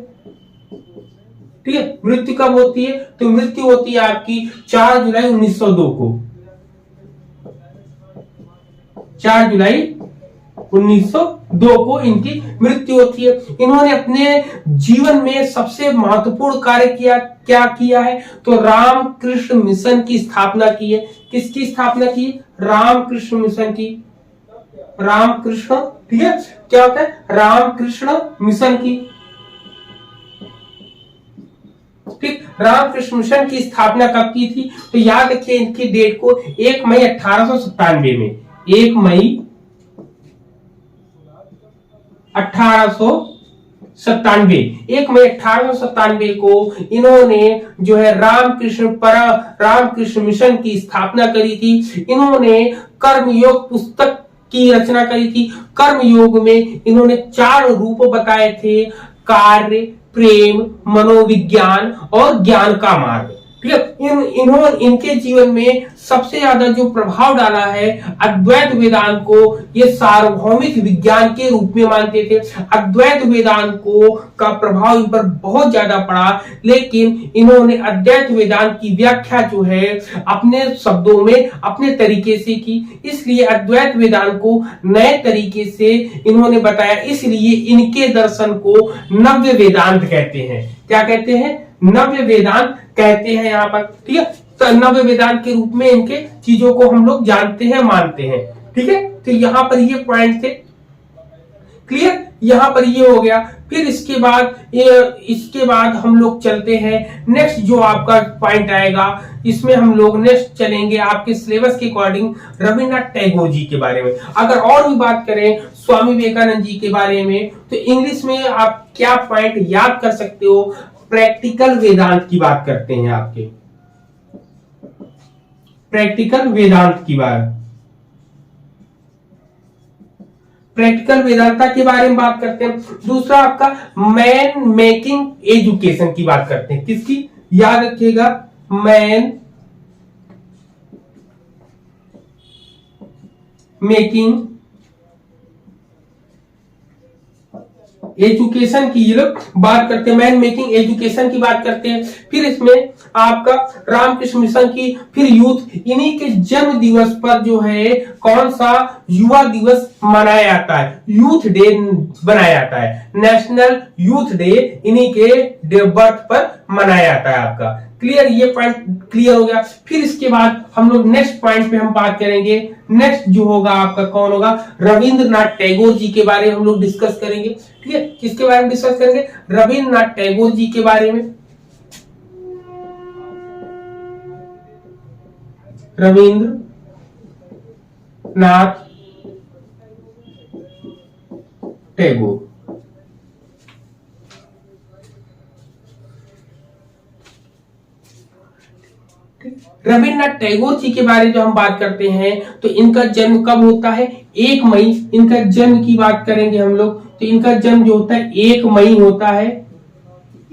ठीक है, मृत्यु कब होती है, तो मृत्यु होती है आपकी 4 जुलाई 1902 को, 4 जुलाई 1902 को इनकी मृत्यु होती है। इन्होंने अपने जीवन में सबसे महत्वपूर्ण कार्य क्या किया है, तो रामकृष्ण मिशन की स्थापना की है। किसकी स्थापना की? रामकृष्ण मिशन की, रामकृष्ण, ठीक है, क्या होता है, रामकृष्ण मिशन की, ठीक। रामकृष्ण मिशन की स्थापना कब की थी, तो याद रखिए इनकी डेट को 1 मई 1897 में, 1 मई 1897, 1 मई 1897 को इन्होंने जो है रामकृष्ण मिशन की स्थापना करी थी। इन्होंने कर्मयोग पुस्तक की रचना करी थी। कर्मयोग में इन्होंने 4 रूप बताए थे, कार्य, प्रेम, मनोविज्ञान और ज्ञान का मार्ग, ठीक है। इन्होंने इनके जीवन में सबसे ज्यादा जो प्रभाव डाला है अद्वैत वेदांत को, ये सार्वभौमिक विज्ञान के रूप में मानते थे। अद्वैत वेदांत को का प्रभाव इन पर बहुत ज्यादा पड़ा, लेकिन इन्होंने अद्वैत वेदांत की व्याख्या जो है अपने शब्दों में अपने तरीके से की, इसलिए अद्वैत वेदांत को नए तरीके से इन्होंने बताया। इसलिए इनके दर्शन को नव्य वेदांत कहते हैं। क्या कहते हैं? नव्य वेदांत कहते हैं यहाँ पर, ठीक है। तो नव्य वेदांत के रूप में इनके चीजों को हम लोग जानते हैं, मानते हैं, ठीक है। तो यहाँ पर ये पॉइंट थे, क्लियर, यहाँ पर ये हो गया। फिर इसके बाद हम लोग चलते हैं नेक्स्ट जो आपका पॉइंट आएगा, इसमें हम लोग नेक्स्ट चलेंगे आपके सिलेबस के अकॉर्डिंग रविन्द्रनाथ टैगोर जी के बारे में। अगर और भी बात करें स्वामी विवेकानंद जी के बारे में, तो इंग्लिश में आप क्या पॉइंट याद कर सकते हो, प्रैक्टिकल वेदांत की बात करते हैं, आपके प्रैक्टिकल वेदांत की बात, प्रैक्टिकल वेदांता के बारे में बात करते हैं। दूसरा आपका मैन मेकिंग एजुकेशन की बात करते हैं। किसकी? याद रखिएगा, मैन मेकिंग एजुकेशन की ये लोग बात करते हैं, मैन मेकिंग एजुकेशन की बात करते हैं। फिर इसमें आपका रामकृष्ण मिशन की, फिर यूथ, इन्हीं के जन्म दिवस पर जो है कौन सा युवा दिवस मनाया जाता है, यूथ डे बनाया जाता है, नेशनल यूथ डे इन्हीं के बर्थ पर मनाया जाता है आपका। क्लियर, ये पॉइंट क्लियर हो गया। फिर इसके बाद हम लोग नेक्स्ट पॉइंट पे हम बात करेंगे। नेक्स्ट जो होगा आपका कौन होगा, रविंद्रनाथ टैगोर जी के बारे में हम लोग डिस्कस करेंगे, ठीक है। किसके बारे में डिस्कस करेंगे? रविंद्रनाथ टैगोर जी के बारे में। रविंद्रनाथ टैगोर, रविन्द्रनाथ टैगोर जी के बारे में जो हम बात करते हैं, तो इनका जन्म कब होता है? 1 मई। इनका जन्म की बात करेंगे हम लोग, तो इनका जन्म जो होता है 1 मई होता है,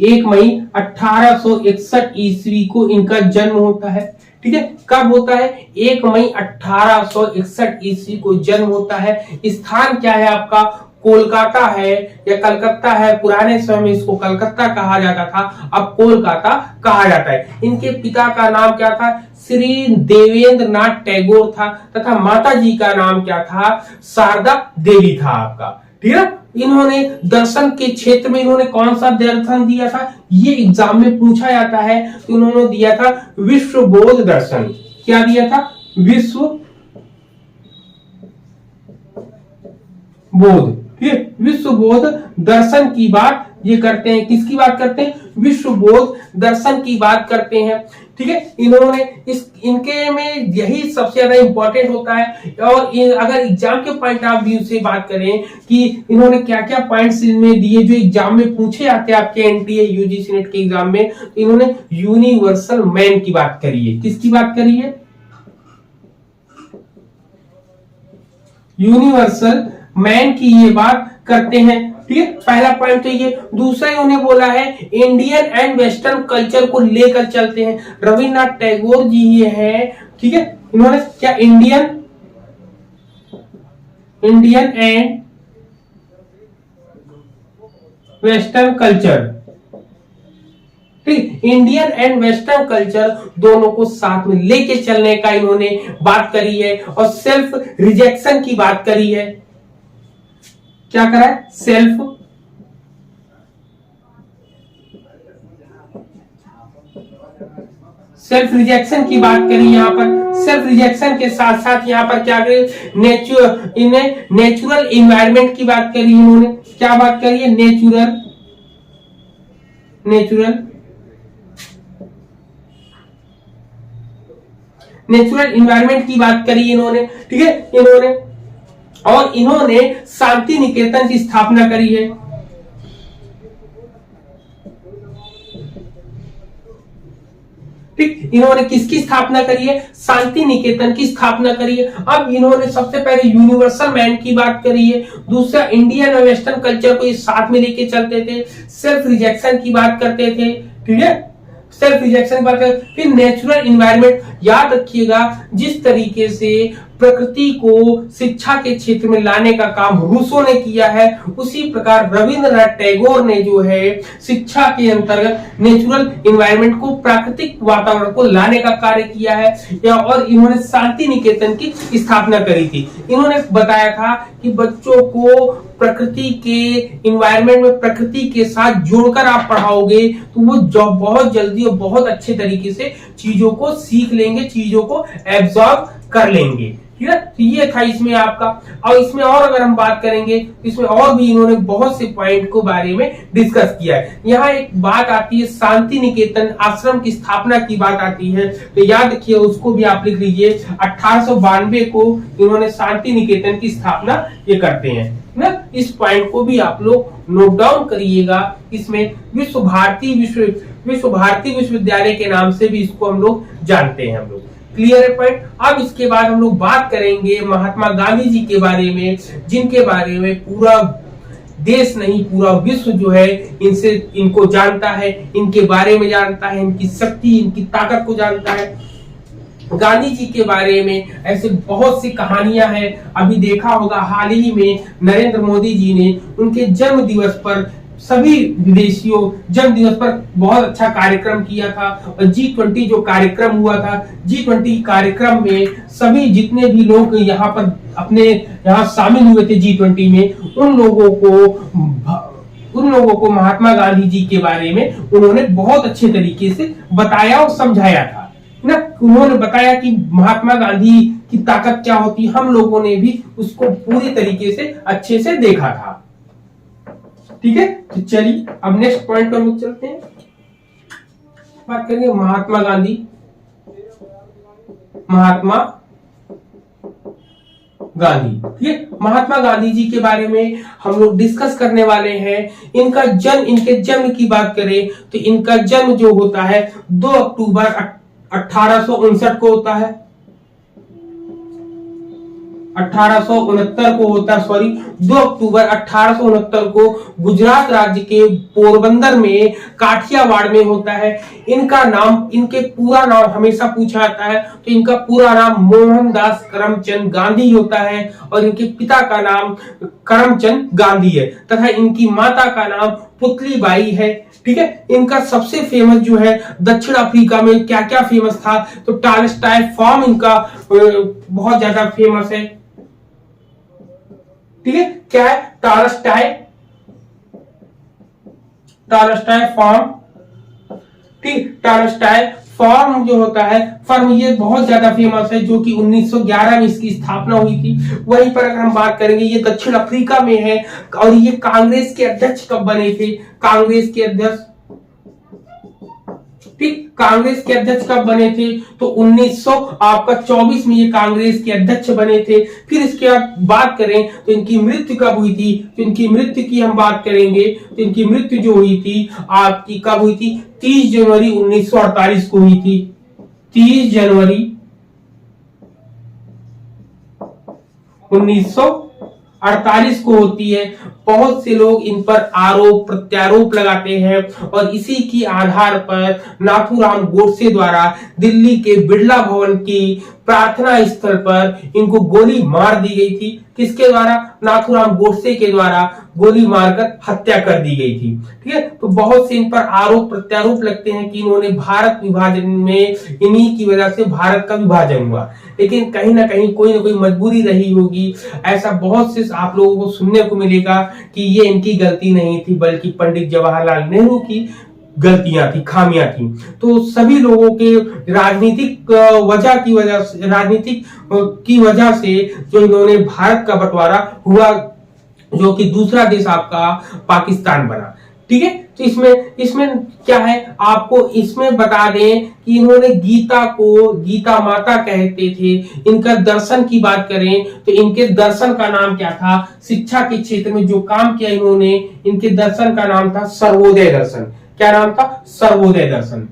1 मई 1861 ईस्वी को इनका जन्म होता है, ठीक है। कब होता है? 1 मई 1861 ईस्वी को जन्म होता है। स्थान क्या है आपका? कोलकाता है या कलकत्ता है। पुराने समय में इसको कलकत्ता कहा जाता था, अब कोलकाता कहा जाता है। इनके पिता का नाम क्या था? श्री देवेंद्र नाथ टैगोर था, तथा माता जी का नाम क्या था? शारदा देवी था आपका, ठीक है। इन्होंने दर्शन के क्षेत्र में इन्होंने कौन सा दर्शन दिया था, ये एग्जाम में पूछा जाता है। तो इन्होंने दिया था विश्व बोध दर्शन। क्या दिया था? विश्व बोध। ठीक है, विश्व बोध दर्शन की बात ये करते हैं। किसकी बात करते हैं? विश्व बोध दर्शन की बात करते हैं। ठीक है, इन्होंने इनके में यही सबसे ज्यादा इंपॉर्टेंट होता है। और अगर एग्जाम के पॉइंट ऑफ व्यू से बात करें कि इन्होंने क्या क्या पॉइंट्स इनमें दिए जो एग्जाम में पूछे जाते हैं आपके एनटीए यूजीसी नेट के एग्जाम में, तो इन्होंने यूनिवर्सल मैन की बात करी है। किसकी बात करी है? यूनिवर्सल मैन की ये बात करते हैं। ठीक है, पहला पॉइंट तो ये। दूसरा इन्होंने बोला है इंडियन एंड वेस्टर्न कल्चर को लेकर चलते हैं। रविन्द्रनाथ टैगोर जी ये है। ठीक है, इन्होंने क्या इंडियन एंड वेस्टर्न कल्चर, ठीक, इंडियन एंड वेस्टर्न कल्चर दोनों को साथ में लेके चलने का इन्होंने बात करी है। और सेल्फ रिजेक्शन की बात करी है। क्या करा है? सेल्फ रिजेक्शन की बात करी। यहाँ पर सेल्फ रिजेक्शन के साथ साथ यहाँ पर क्या करी? नेचुरल इन्वायरमेंट की बात करी इन्होंने। क्या बात करी है? नेचुरल इन्वायरमेंट की बात करी इन्होंने। ठीक है, इन्होंने शांति निकेतन की स्थापना करी है। ठीक, इन्होंने किसकी स्थापना करी है? शांति निकेतन की स्थापना करी है। अब इन्होंने सबसे पहले यूनिवर्सल मैन की बात करी है। दूसरा इंडियन और वेस्टर्न कल्चर को ये साथ में लेके चलते थे। सेल्फ रिजेक्शन की बात करते थे। ठीक है, सेल्फ रिजेक्शन की बात करते, फिर नेचुरल इन्वायरमेंट। याद रखिएगा, जिस तरीके से प्रकृति को शिक्षा के क्षेत्र में लाने का काम रूसों ने किया है, उसी प्रकार रविंद्रनाथ टैगोर ने जो है शिक्षा के अंतर्गत नेचुरल इन्वायरमेंट को, प्राकृतिक वातावरण को लाने का कार्य किया है। और इन्होंने शांति निकेतन की स्थापना करी थी। इन्होंने बताया था कि बच्चों को प्रकृति के इन्वायरमेंट में प्रकृति के साथ जोड़कर आप पढ़ाओगे तो वो बहुत जल्दी और बहुत अच्छे तरीके से चीजों को सीख लेंगे, चीजों को एब्जॉर्ब कर लेंगे। ठीक है, तो ये था इसमें आपका। और इसमें और अगर हम बात करेंगे तो इसमें और भी इन्होंने बहुत से पॉइंट को बारे में डिस्कस किया है। यहाँ एक बात आती है शांति निकेतन आश्रम की स्थापना की बात आती है, तो याद रखिए, उसको भी आप लिख लीजिए। 1892 को इन्होंने शांति निकेतन की स्थापना ये करते हैं ना। इस पॉइंट को भी आप लोग नोट डाउन करिएगा। इसमें विश्व भारती विश्वविद्यालय के नाम से भी इसको हम लोग जानते हैं। हम लोग क्लियर है पॉइंट। अब इसके बाद हम लोग बात करेंगे महात्मा गांधी जी के बारे में, जिनके बारे में पूरा देश नहीं पूरा विश्व जो है इनको जानता है, इनके बारे में जानता है, इनकी शक्ति, इनकी ताकत को जानता है। गांधी जी के बारे में ऐसे बहुत सी कहानियां हैं। अभी देखा होगा हाल ही में नरेंद्र मोदी जी ने उनके जन्म दिवस पर सभी विदेशियों जन्म दिवस पर बहुत अच्छा कार्यक्रम किया था। और G20 जो कार्यक्रम हुआ था, G20 कार्यक्रम में सभी जितने भी लोग यहाँ पर अपने यहाँ शामिल हुए थे G20 में, उन लोगों को महात्मा गांधी जी के बारे में उन्होंने बहुत अच्छे तरीके से बताया और समझाया था ना। उन्होंने बताया कि महात्मा गांधी की ताकत क्या होती, हम लोगों ने भी उसको पूरी तरीके से अच्छे से देखा था। ठीक है, तो चलिए अब नेक्स्ट पॉइंट पर हम लोग चलते हैं। बात करेंगे महात्मा गांधी ठीक है, महात्मा गांधी जी के बारे में हम लोग डिस्कस करने वाले हैं। इनके जन्म की बात करें तो इनका जन्म जो होता है 2 अक्टूबर 1859 को होता है। 1869 को होता है, 2 अक्टूबर 1869 को गुजरात राज्य के पोरबंदर में काठियावाड़ में होता है। इनके पूरा नाम हमेशा पूछा जाता है, तो इनका पूरा नाम मोहनदास करमचंद गांधी होता है और इनके पिता का नाम करमचंद गांधी है तथा इनकी माता का नाम पुतली बाई है। ठीक है, इनका सबसे फेमस जो है दक्षिण अफ्रीका में क्या क्या फेमस था, तो टॉलस्टॉय फार्म इनका बहुत ज्यादा फेमस है। ठीक है, क्या है? टॉलस्टॉय फॉर्म, ठीक, टॉलस्टॉय फॉर्म जो होता है, फर्म ये बहुत ज्यादा फेमस है, जो कि 1911 में इसकी स्थापना हुई थी। वहीं पर अगर हम बात करेंगे, ये दक्षिण अफ्रीका में है। और ये कांग्रेस के अध्यक्ष कब बने थे? कांग्रेस के अध्यक्ष, ठीक, कांग्रेस के अध्यक्ष कब बने थे? तो 1924 में ये कांग्रेस के अध्यक्ष बने थे। फिर इसके बाद बात करें तो इनकी मृत्यु कब हुई थी? तो इनकी मृत्यु की हम बात करेंगे तो इनकी मृत्यु जो हुई थी आपकी कब हुई थी? 30 जनवरी 1948 को हुई थी। 30 जनवरी 1948 को होती है। बहुत से लोग इन पर आरोप प्रत्यारोप लगाते हैं और इसी की आधार पर नाथूराम गोडसे द्वारा दिल्ली के बिड़ला भवन की प्रार्थना स्थल पर इनको गोली मार दी गई थी। किसके द्वारा? नाथूराम गोडसे के द्वारा गोली मारकर हत्या कर दी गई थी। ठीक है, तो बहुत से इन पर आरोप प्रत्यारोप लगते हैं कि इन्होंने भारत विभाजन में, इन्हीं की वजह से भारत का विभाजन हुआ। लेकिन कहीं ना कहीं कोई ना कोई मजबूरी रही होगी। ऐसा बहुत से आप लोगों को सुनने को मिलेगा कि ये इनकी गलती नहीं थी, बल्कि पंडित जवाहरलाल नेहरू की गलतियां थी, खामियां थी। तो सभी लोगों के राजनीतिक वजह से जो इन्होंने भारत का बंटवारा हुआ, जो कि दूसरा देश आपका पाकिस्तान बना। ठीक है, तो इसमें क्या है, आपको इसमें बता दें कि इन्होंने गीता को गीता माता कहते थे। इनका दर्शन की बात करें तो इनके दर्शन का नाम क्या था? शिक्षा के क्षेत्र में जो काम किया इन्होंने, इनके दर्शन का नाम था सर्वोदय दर्शन। क्या नाम था? सर्वोदय दर्शन।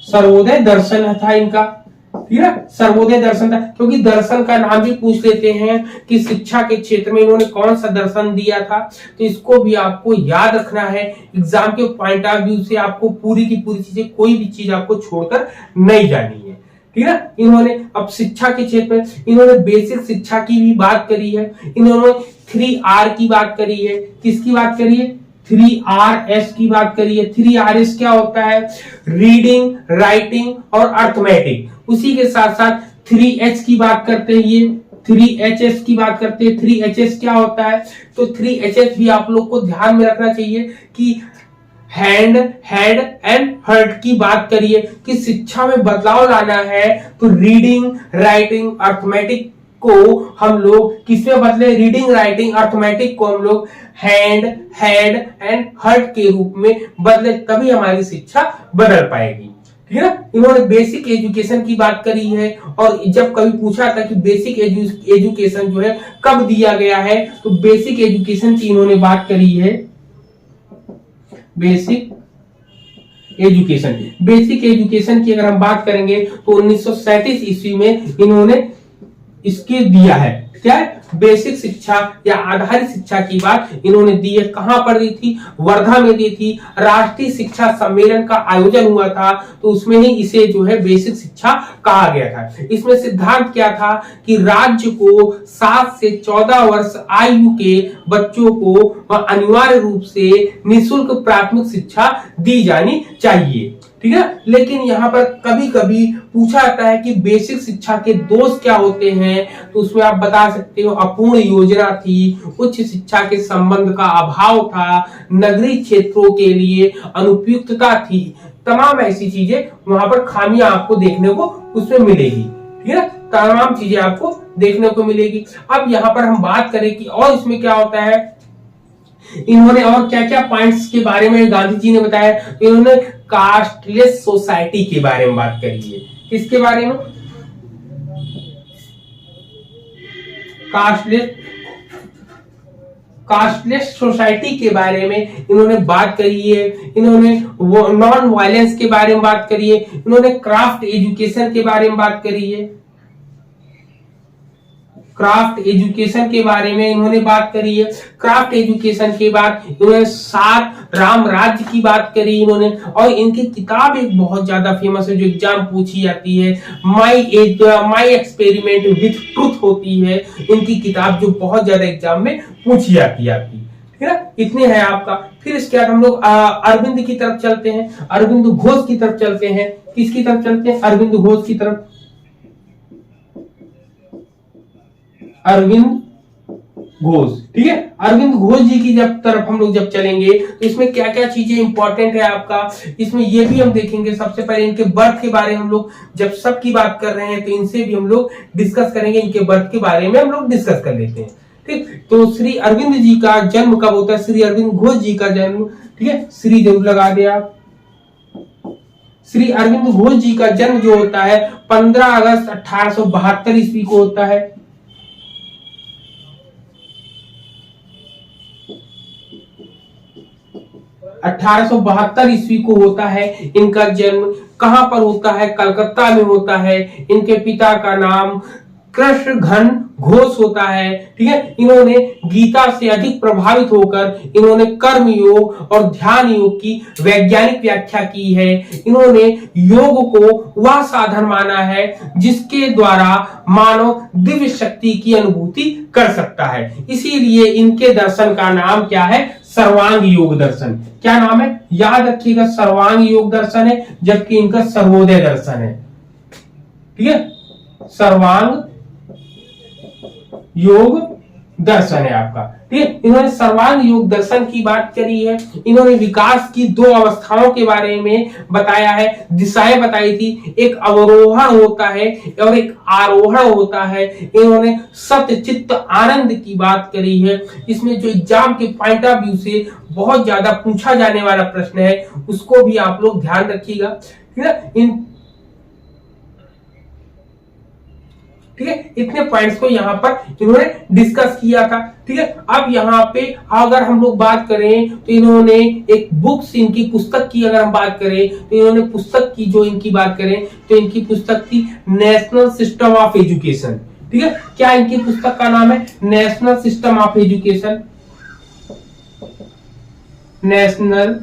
सर्वोदय दर्शन था इनका, ठीक है, सर्वोदय दर्शन था। क्योंकि दर्शन का नाम भी पूछ लेते हैं कि शिक्षा के क्षेत्र में इन्होंने कौन सा दर्शन दिया था, तो इसको भी आपको याद रखना है। एग्जाम के पॉइंट ऑफ व्यू से आपको पूरी की पूरी चीजें, कोई भी चीज आपको छोड़कर नहीं जानी है। ठीक है, इन्होंने अब शिक्षा के क्षेत्र में इन्होंने बेसिक शिक्षा की भी बात करी है। इन्होंने 3R की बात करी है। किसकी बात करी है? 3RS की बात करी है। 3RS क्या होता है? रीडिंग, राइटिंग और अर्थमेटिक। उसी के साथ साथ 3H की बात करते हैं, ये 3HS की बात करते हैं। 3HS क्या होता है? तो 3HS भी आप लोग को ध्यान में रखना चाहिए कि हैंड, हेड एंड हर्ट की बात करिए कि शिक्षा में बदलाव लाना है तो रीडिंग, राइटिंग, अर्थमेटिक को हम लोग किसमें बदले? रीडिंग, राइटिंग, अर्थमेटिक को हम लोग हैंड, हेड एंड हर्ट के रूप में बदले, तभी हमारी शिक्षा बदल पाएगी। ठीक है ना? इन्होंने बेसिक एजुकेशन की बात करी है। और जब कभी पूछा था कि बेसिक एजुकेशन जो है कब दिया गया है, तो बेसिक एजुकेशन की इन्होंने बात करी है। बेसिक एजुकेशन की अगर हम बात करेंगे तो 1937 ईस्वी में इन्होंने इसके दिया है। क्या है? बेसिक शिक्षा या आधारित शिक्षा की बात इन्होंने दी है। कहां पर दी थी? वर्धा में दी थी। राष्ट्रीय शिक्षा सम्मेलन का आयोजन हुआ था, तो उसमें ही इसे जो है बेसिक शिक्षा कहा गया था। इसमें सिद्धांत क्या था कि राज्य को 7 से 14 वर्ष आयु के बच्चों को अनिवार्य रूप से निःशुल्क प्राथमिक शिक्षा दी जानी चाहिए। ठीक है, लेकिन यहाँ पर कभी कभी पूछा जाता है कि बेसिक शिक्षा के दोष क्या होते हैं, तो उसमें आप बता सकते हो अपूर्ण योजना थी, उच्च शिक्षा के संबंध का अभाव था, नगरीय क्षेत्रों के लिए अनुपयुक्तता थी। तमाम ऐसी चीजें वहां पर खामियां आपको देखने को उसमें मिलेगी। ठीक है, तमाम चीजें आपको देखने को मिलेगी। अब यहाँ पर हम बात करें कि और इसमें क्या होता है, इन्होंने और क्या क्या पॉइंट्स के बारे में गांधी जी ने बताया। तो इन्होंने कास्टलेस सोसाइटी के बारे में बात करी है। किसके बारे में? कास्टलेस सोसाइटी के बारे में इन्होंने बात करी है। इन्होंने नॉन वायलेंस के बारे में बात करी है। इन्होंने क्राफ्ट एजुकेशन के बारे में बात करी है। क्राफ्ट एजुकेशन के बारे में इन्होंने बात करी है। क्राफ्ट एजुकेशन के बाद इन्होंने 7 राम राज्य की बात करी इन्होंने। और इनकी किताब एक बहुत ज्यादा फेमस है जो एग्जाम पूछी जाती है, माई एक्सपेरिमेंट विथ ट्रुथ होती है इनकी किताब, जो बहुत ज्यादा एग्जाम में पूछी जाती है आपकी। ठीक है, इतने हैं आपका। फिर इसके बाद हम लोग अरविंद की तरफ चलते हैं, अरविंद घोष की तरफ चलते हैं। किसकी तरफ चलते हैं? अरविंद घोष की तरफ। अरविंद घोष। ठीक है, अरविंद घोष जी की जब तरफ हम लोग जब चलेंगे तो इसमें क्या क्या चीजें इंपॉर्टेंट है आपका, इसमें ये भी हम देखेंगे। सबसे पहले इनके बर्थ के बारे में हम लोग जब सब की बात कर रहे हैं तो इनसे भी हम लोग डिस्कस करेंगे, इनके बर्थ के बारे में हम लोग डिस्कस कर लेते हैं। ठीक, तो श्री अरविंद जी का जन्म कब होता है, श्री अरविंद घोष जी का जन्म, ठीक है, श्री जरूर लगा दे आप। श्री अरविंद घोष जी का जन्म जो होता है 15 अगस्त 1872 ईस्वी को होता है। ईस्वी को होता है इनका जन्म। कहां पर होता है, कलकत्ता में होता है। इनके पिता का नाम कृष्ण घन घोष होता है। ठीक है, इन्होंने गीता से अधिक प्रभावित होकर इन्होंने कर्म योग और ध्यान योग की वैज्ञानिक व्याख्या की है। इन्होंने योग को वह साधन माना है जिसके द्वारा मानव दिव्य शक्ति की अनुभूति कर सकता है। इसीलिए इनके दर्शन का नाम क्या है, सर्वांग योग दर्शन। क्या नाम है, याद रखिएगा, सर्वांग योग दर्शन है, जबकि इनका सर्वोदय दर्शन है। ठीक है, सर्वांग योग दर्शन है आपका। ठीक है, इन्होंने सर्वांग योग दर्शन की बात करी है। इन्होंने विकास की 2 अवस्थाओं के बारे में बताया है, दिशाएं बताई थी। एक अवरोहण होता है और एक आरोहण होता है। इन्होंने सत्य चित्त आनंद की बात करी है। इसमें जो एग्जाम के पॉइंट ऑफ व्यू से बहुत ज्यादा पूछा जाने वाला प्रश्न है उसको भी आप लोग ध्यान रखिएगा। ठीक है, ठीक है, इतने पॉइंट्स को यहाँ पर इन्होंने डिस्कस किया था। ठीक है, अब यहाँ पे अगर हम लोग बात करें तो इन्होंने एक बुक्स, इनकी पुस्तक की अगर हम बात करें तो इन्होंने पुस्तक की जो इनकी बात करें तो इनकी पुस्तक थी नेशनल सिस्टम ऑफ एजुकेशन। ठीक है, क्या इनकी पुस्तक का नाम है, national system of education. National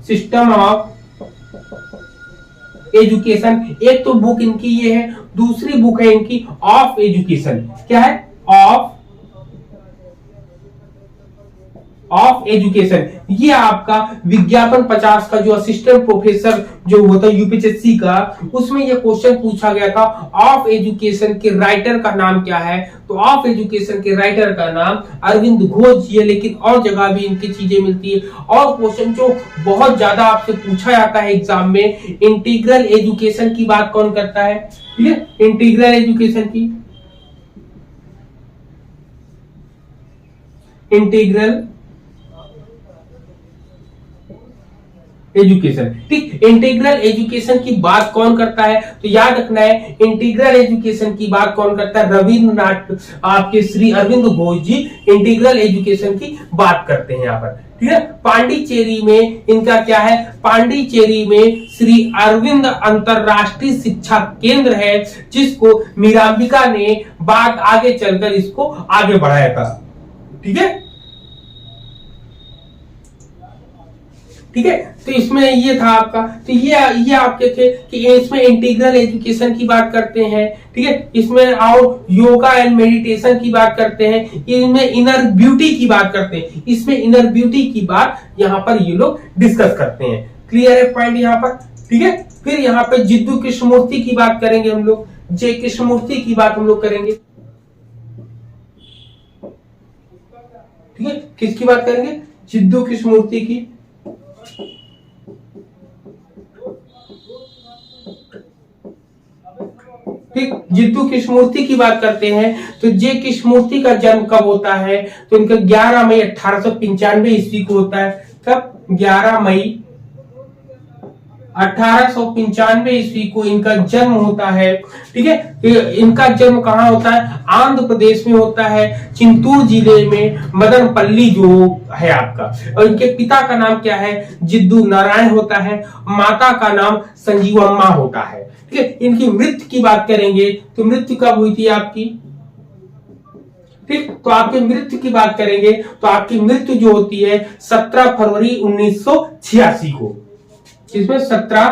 system of education. एक तो बुक इनकी ये है, दूसरी बुक है इनकी ऑफ एजुकेशन। क्या है, ऑफ एजुकेशन। ये आपका विज्ञापन 50 का जो असिस्टेंट प्रोफेसर जो होता है यूपीएससी का, उसमें ये क्वेश्चन पूछा गया था, ऑफ एजुकेशन के राइटर का नाम क्या है। तो ऑफ एजुकेशन के राइटर का नाम अरविंद घोष जी है, लेकिन और जगह भी इनकी चीजें मिलती है। और क्वेश्चन जो बहुत ज्यादा आपसे पूछा जाता है एग्जाम में, इंटीग्रल एजुकेशन की बात कौन करता है। ठीक है, इंटीग्रल एजुकेशन की, इंटीग्रल एजुकेशन। ठीक, इंटीग्रल एजुकेशन की बात कौन करता है, तो याद रखना है इंटीग्रल एजुकेशन की बात कौन करता है, रविन्द्रनाथ, आपके श्री अरविंद घोष जी इंटीग्रल एजुकेशन की बात करते हैं यहाँ पर। ठीक है, पांडिचेरी में इनका क्या है, पांडिचेरी में श्री अरविंद अंतरराष्ट्रीय शिक्षा केंद्र है, जिसको मीरांबिका ने बात आगे चलकर इसको आगे बढ़ाया था। ठीक है, ठीक है, तो इसमें ये था आपका, तो ये आपके थे कि इसमें इंटीग्रल एजुकेशन की बात करते हैं। ठीक है, इसमें और योगा एंड मेडिटेशन की बात करते हैं, इनमें इनर ब्यूटी की बात करते हैं, इसमें इनर ब्यूटी की बात यहाँ पर ये लोग डिस्कस करते हैं। क्लियर है पॉइंट यहाँ पर। ठीक है, फिर यहाँ पे जिद्दू कृष्णमूर्ति की बात करेंगे हम लोग, जे कृष्णमूर्ति की बात हम लोग करेंगे। ठीक है, किसकी बात करेंगे, जिद्दू कृष्णमूर्ति की। ठीक, जिद्दू कृष्णमूर्ति की बात करते हैं तो जे कृष्णमूर्ति का जन्म कब होता है, तो इनका 11 मई 1895 ईस्वी को होता है। कब, 11 मई 1895 ईस्वी को इनका जन्म होता है। ठीक है, इनका जन्म कहाँ होता है, आंध्र प्रदेश में होता है, चिंतूर जिले में मदनपल्ली जो है आपका। और इनके पिता का नाम क्या है, जिद्दू नारायण होता है, माता का नाम संजीवम्मा होता है। ठीक है, इनकी मृत्यु की बात करेंगे तो मृत्यु कब हुई थी आपकी। ठीक, तो आपकी मृत्यु की बात करेंगे तो आपकी मृत्यु जो होती है 17 फरवरी 1986 को। इसमें 17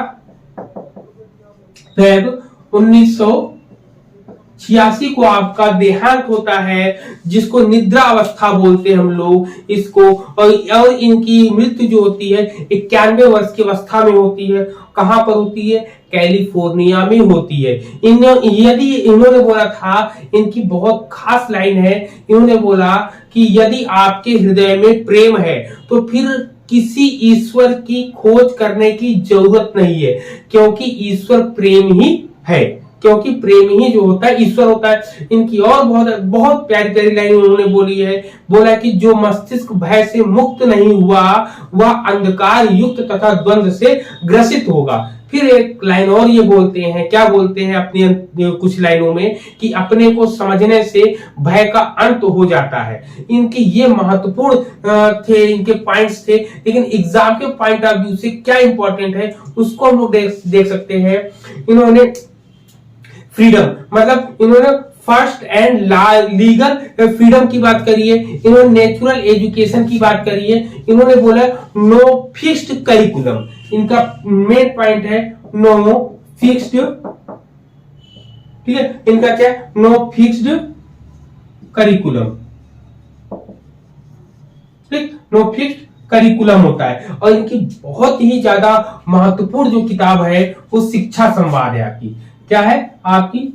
फरवरी 1986 को आपका देहांत होता है, जिसको निद्रा अवस्था बोलते हैं हम लोग इसको। और इनकी मृत्यु जो होती है 91 वर्ष की अवस्था में होती है। कहां पर होती है, कैलिफोर्निया में होती है। यदि इन्होंने बोला था, इनकी बहुत खास लाइन है, इन्होंने बोला कि यदि आपके हृदय में प्रेम है तो फिर किसी ईश्वर की खोज करने की जरूरत नहीं है, क्योंकि ईश्वर प्रेम ही है, क्योंकि प्रेम ही जो होता है ईश्वर होता है। इनकी और बहुत बहुत प्यारी प्यारी लाइन उन्होंने बोली है, बोला कि जो मस्तिष्क भय से मुक्त नहीं हुआ वह अंधकार युक्त तथा द्वंद्व से ग्रसित होगा। फिर एक लाइन और ये बोलते हैं, क्या बोलते हैं अपनी कुछ लाइनों में, कि अपने को समझने से भय का अंत हो जाता है। इनके ये महत्वपूर्ण थे, इनके पॉइंट्स थे, लेकिन एग्जाम के पॉइंट ऑफ व्यू से क्या इंपॉर्टेंट है उसको हम लोग देख सकते हैं। इन्होंने फ्रीडम, मतलब इन्होंने फर्स्ट एंड लीगल फ्रीडम की बात करी है, इन्होंने नेचुरल एजुकेशन की बात करी है, इन्होंने बोला नो फिक्स्ड करिकुलम। इनका मेन पॉइंट है नो फिक्स्ड, ठीक है, इनका क्या है, नो फिक्स्ड करिकुलम, ठीक, नो फिक्स्ड करिकुलम होता है। और इनकी बहुत ही ज्यादा महत्वपूर्ण जो किताब है वो शिक्षा संवाद है आपकी, क्या है आपकी,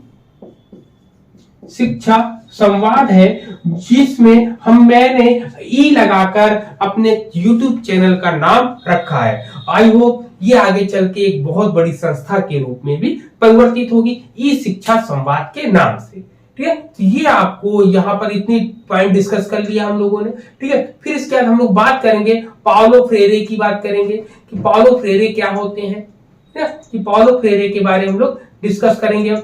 शिक्षा संवाद है, जिसमें मैंने ई लगाकर अपने YouTube चैनल का नाम रखा है। आई होप ये आगे चल के एक बहुत बड़ी संस्था के रूप में भी परिवर्तित होगी, ई शिक्षा संवाद के नाम से, ठीक है। तो ये आपको यहाँ पर इतनी पॉइंट डिस्कस कर लिया हम लोगों ने, ठीक है। फिर इसके बाद हम लोग बात करेंगे पाउलो फ्रेरे की, बात करेंगे कि पाउलो फ्रेरे क्या होते हैं, ठीक है, कि पाउलो फ्रेरे के बारे में हम लोग डिस्कस करेंगे।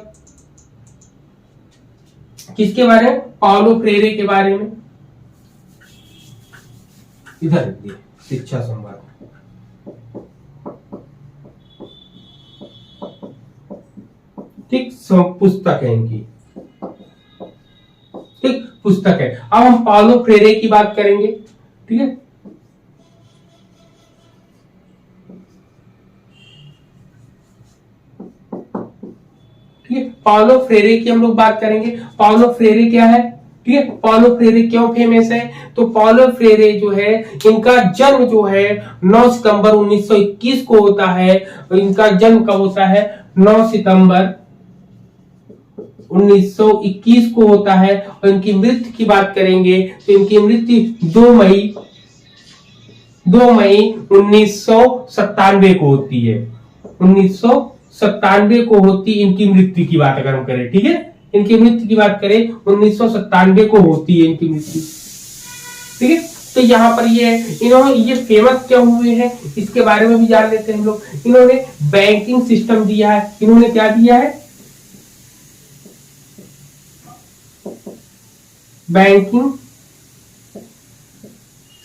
किसके बारे में, पाउलो फ्रेरे के बारे में। इधर शिक्षा संवाद, ठीक, पुस्तक है इनकी, ठीक, पुस्तक है। अब हम पाउलो फ्रेरे की बात करेंगे, ठीक है। पाउलो फ्रेरे की हम लोग बात करेंगे। पाउलो फ्रेरे क्या है, ठीक है, पाउलो फ्रेरे क्यों फेमस है, तो पाउलो फ्रेरे जो है इनका जन्म जो है 9 सितंबर 1921 को होता है। इनका जन्म कब होता है, 9 सितंबर 1921 को होता है। और इनकी मृत्यु की बात करेंगे तो इनकी मृत्यु 2 मई 1997 को होती है, 1997 को होती इनकी मृत्यु की बात अगर हम करें, ठीक है, इनकी मृत्यु की बात करें 1997 को होती है इनकी मृत्यु, ठीक है। तो यहाँ पर ये फेमस क्या हुए हैं इसके बारे में भी जान लेते हैं हम लोग। इन्होंने बैंकिंग सिस्टम दिया है, इन्होंने क्या दिया है, बैंकिंग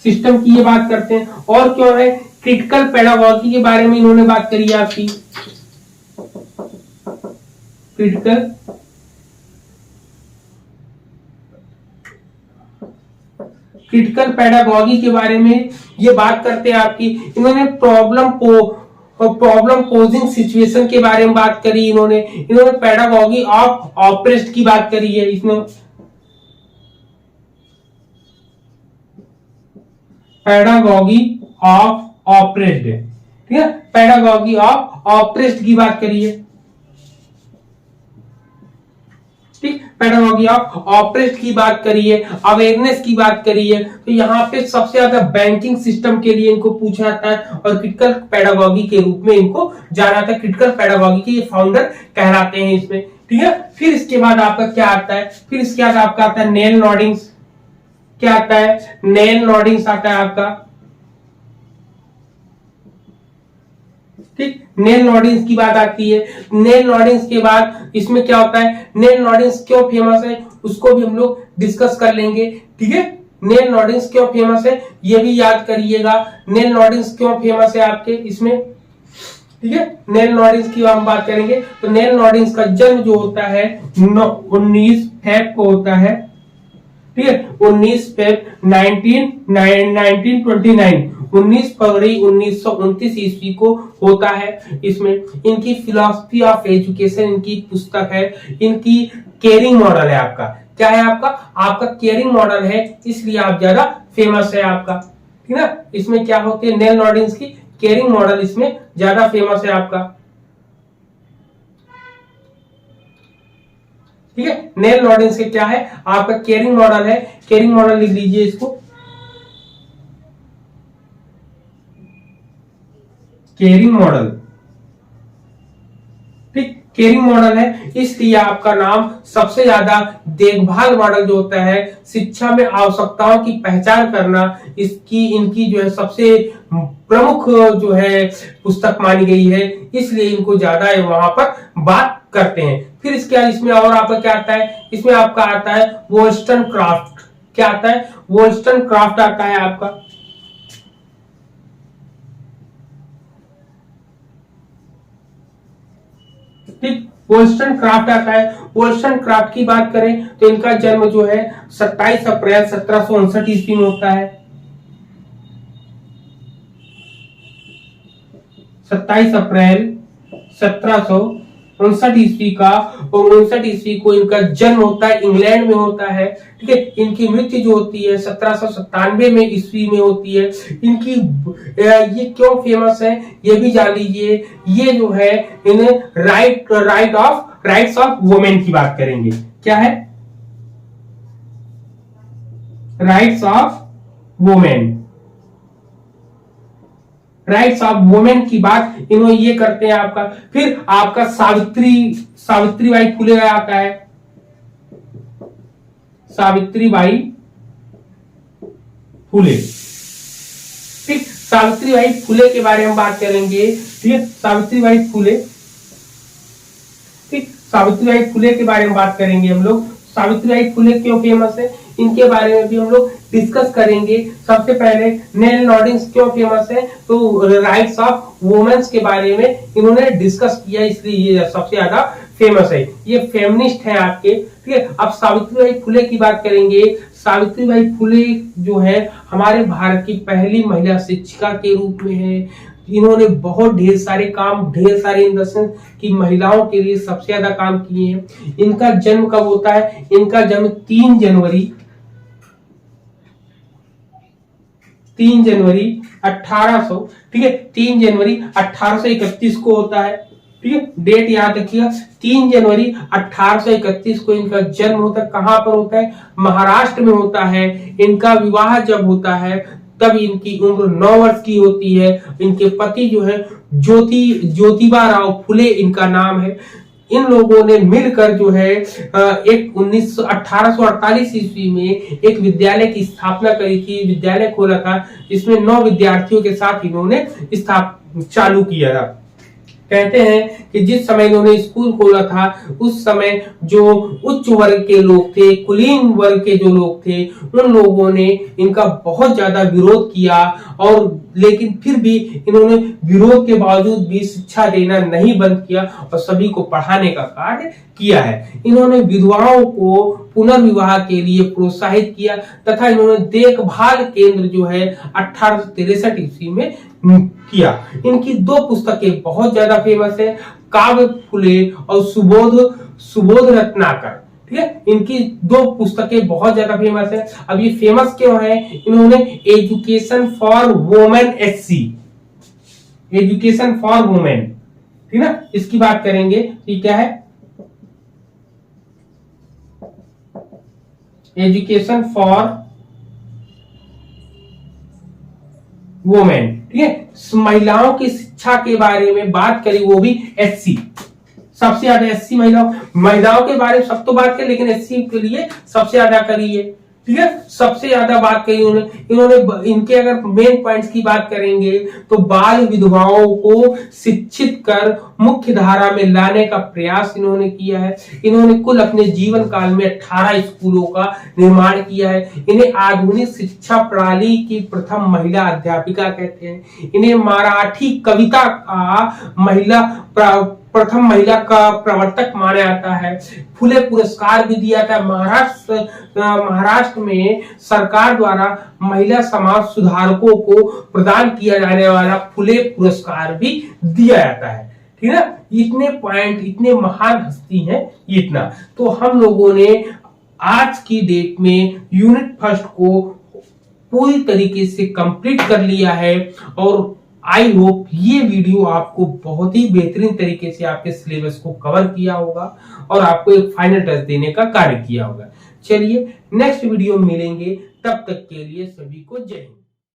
सिस्टम की ये बात करते हैं। और क्यों है, क्रिटिकल पेडागॉजी के बारे में इन्होंने बात करी है आपकी, क्रिटिकल पेडागॉजी के बारे में ये बात करते हैं आपकी। इन्होंने प्रॉब्लम पोजिंग सिचुएशन के बारे में बात करी, इन्होंने पेडागॉजी ऑफ ऑप्रेस्ड की बात करी है इसमें, पेडागॉजी ऑफ ऑप्रेस्ड, ठीक है, पेडागॉजी ऑफ ऑप्रेस्ड की बात करी है, ठीक, पेडागॉजी ऑफ ऑप्रेस्ड की बात करी है, अवेयरनेस की बात करी है। तो यहाँ पे सबसे ज्यादा बैंकिंग सिस्टम के लिए इनको पूछा जाता है और क्रिटिकल पेडागॉजी के रूप में इनको जाना जाता है, क्रिटिकल पेडागॉजी के ये फाउंडर कहलाते हैं इसमें, ठीक है। फिर इसके बाद आपका क्या आता है, फिर इसके बाद आपका आता है नेल नॉडिंग्स, क्या आता है, नेल नॉडिंग्स आता है आपका, ठीक, नेल नॉडिंग्स की बात आती है। नेल नॉडिंग्स के बाद इसमें क्या होता है, नेल नॉडिंग्स क्यों फेमस है उसको भी हम लोग डिस्कस कर लेंगे, ठीक है। नेल नॉडिंग्स क्यों फेमस है ये भी याद करिएगा, नेल नॉडिंग्स क्यों फेमस है आपके इसमें, ठीक है। नेल नॉडिंग्स की हम बात करेंगे तो नेल नॉडिंग्स का जन्म जो होता है 19 फेब को होता है, ठीक है, 19 फरवरी 1929 ईस्वी को होता है। इसमें इनकी फिलॉसफी ऑफ एजुकेशन इनकी पुस्तक है, इनकी केयरिंग मॉडल है आपका, क्या है आपका केयरिंग मॉडल है, इसलिए आप ज्यादा फेमस है आपका, ठीक है। इसमें क्या होती है, नेल नॉडिंग्स की केयरिंग मॉडल इसमें ज्यादा फेमस है आपका, ठीक है। नेल नॉर्डिंग्स के क्या है, आपका केयरिंग मॉडल है, केयरिंग मॉडल लिख लीजिए इसको, केयरिंग मॉडल, ठीक, केयरिंग मॉडल है, इसलिए आपका नाम सबसे ज्यादा देखभाल मॉडल जो होता है, शिक्षा में आवश्यकताओं की पहचान करना, इसकी इनकी जो है सबसे प्रमुख जो है पुस्तक मानी गई है, इसलिए इनको ज्यादा वहां पर बात करते हैं। फिर इसके इसमें और आपका क्या आता है, इसमें आपका आता है वोल्स्टनक्राफ्ट, क्या आता है, वोल्स्टनक्राफ्ट आता है आपका, ठीक, वोल्स्टनक्राफ्ट आता है। वोल्स्टनक्राफ्ट की बात करें तो इनका जन्म जो है 27 अप्रैल 1759 ईस्वी में होता है, 27 अप्रैल 1759 ईस्वी का, और 59 ईस्वी को इनका जन्म होता है, इंग्लैंड में होता है, ठीक है। इनकी मृत्यु जो होती है 1797 में ईस्वी में होती है। इनकी ये क्यों फेमस है ये भी जान लीजिए। ये जो है इन्हें राइट्स ऑफ वुमेन की बात करेंगे, क्या है, rights of women, rights of women की बात इन्होंने ये करते हैं आपका। फिर आपका सावित्रीबाई फुले आता है, सावित्रीबाई फुले, ठीक, सावित्रीबाई फुले के बारे में बात करेंगे, ठीक है, सावित्रीबाई फुले, ठीक, सावित्रीबाई फुले के बारे में बात करेंगे हम लोग। सावित्रीबाई फुले क्यों फेमस है, इनके बारे में भी हम लोग डिस्कस करेंगे। सबसे पहले नेल नॉर्डिंग्स क्यों फेमस है, तो राइट्स ऑफ वुमेन्स के बारे में इन्होंने डिस्कस किया, इसलिए ये सबसे ज्यादा फेमस है, ये फेमिनिस्ट है आपके, ठीक है। अब सावित्रीबाई फुले की बात करेंगे। सावित्रीबाई फुले जो है हमारे भारत की पहली महिला शिक्षिका के रूप में है। इन्होंने बहुत ढेर सारे काम, ढेर सारे इन द सेंस की महिलाओं के लिए सबसे ज्यादा काम किए हैं। इनका जन्म कब होता है, इनका जन्म 3 जनवरी 1800, ठीक है, 3 जनवरी 1831 को होता है, ठीक है, डेट याद रखिएगा, 3 जनवरी 1831 को इनका जन्म होता है। कहां पर होता है, महाराष्ट्र में होता है। इनका विवाह जब होता है तब इनकी उम्र 9 वर्ष की होती है। इनके पति जो है ज्योतिबा राव फुले इनका नाम है। इन लोगों ने मिलकर जो है एक 1848 ईस्वी में एक विद्यालय की स्थापना करी थी, विद्यालय खोला था, जिसमें 9 विद्यार्थियों के साथ इन्होंने चालू किया था। कहते हैं कि जिस समय इन्होंने स्कूल खोला था उस समय जो उच्च वर्ग के लोग थे, कुलीन वर्ग के जो लोग थे, उन लोगों ने इनका बहुत ज्यादा विरोध किया, और लेकिन फिर भी इन्होंने विरोध के बावजूद भी शिक्षा देना नहीं बंद किया और सभी को पढ़ाने का कार्य किया है। इन्होंने विधवाओं को पुनर्विवाह के लिए प्रोत्साहित किया तथा इन्होंने देखभाल केंद्र जो है 1863 ईस्वी में किया। इनकी 2 पुस्तकें बहुत ज्यादा फेमस है, काव्य फुले और सुबोध रत्नाकर, ठीक है, इनकी 2 पुस्तकें बहुत ज्यादा फेमस है। अब ये फेमस क्यों है, इन्होंने education for women SC, education for women, ठीक है ना, इसकी बात करेंगे। ये क्या है, एजुकेशन फॉर वुमेन, ठीक है, महिलाओं की शिक्षा के बारे में बात करी, वो भी एससी, सबसे ज्यादा एससी महिलाओं के बारे में सब तो बात करी, लेकिन एससी के लिए सबसे ज्यादा करी है, ठीक है, सबसे ज्यादा बात करी इन्होंने। इनके अगर मेन पॉइंट्स की बात करेंगे तो बाल विधवाओं को शिक्षित कर मुख्य धारा में लाने का प्रयास इन्होंने किया है। इन्होंने कुल अपने जीवन काल में 18 स्कूलों का निर्माण किया है। इन्हें आधुनिक शिक्षा प्रणाली की प्रथम महिला अध्यापिका कहते हैं। इन्हें मराठी कविता का प्रथम महिला का प्रवर्तक माना जाता है। फुले पुरस्कार भी दिया था। महाराष्ट्र में सरकार द्वारा महिला समाज सुधारकों को प्रदान किया जाने वाला फुले पुरस्कार भी दिया जाता है, ठीक है। इतने पॉइंट, इतने महान हस्ती हैं, इतना तो हम लोगों ने आज की डेट में यूनिट फर्स्ट को पूरी तरीके से कंप्लीट कर लिया है। और आई होप ये वीडियो आपको बहुत ही बेहतरीन तरीके से आपके सिलेबस को कवर किया होगा और आपको एक फाइनल टच देने का कार्य किया होगा। चलिए नेक्स्ट वीडियो में मिलेंगे, तब तक के लिए सभी को जय हिंद।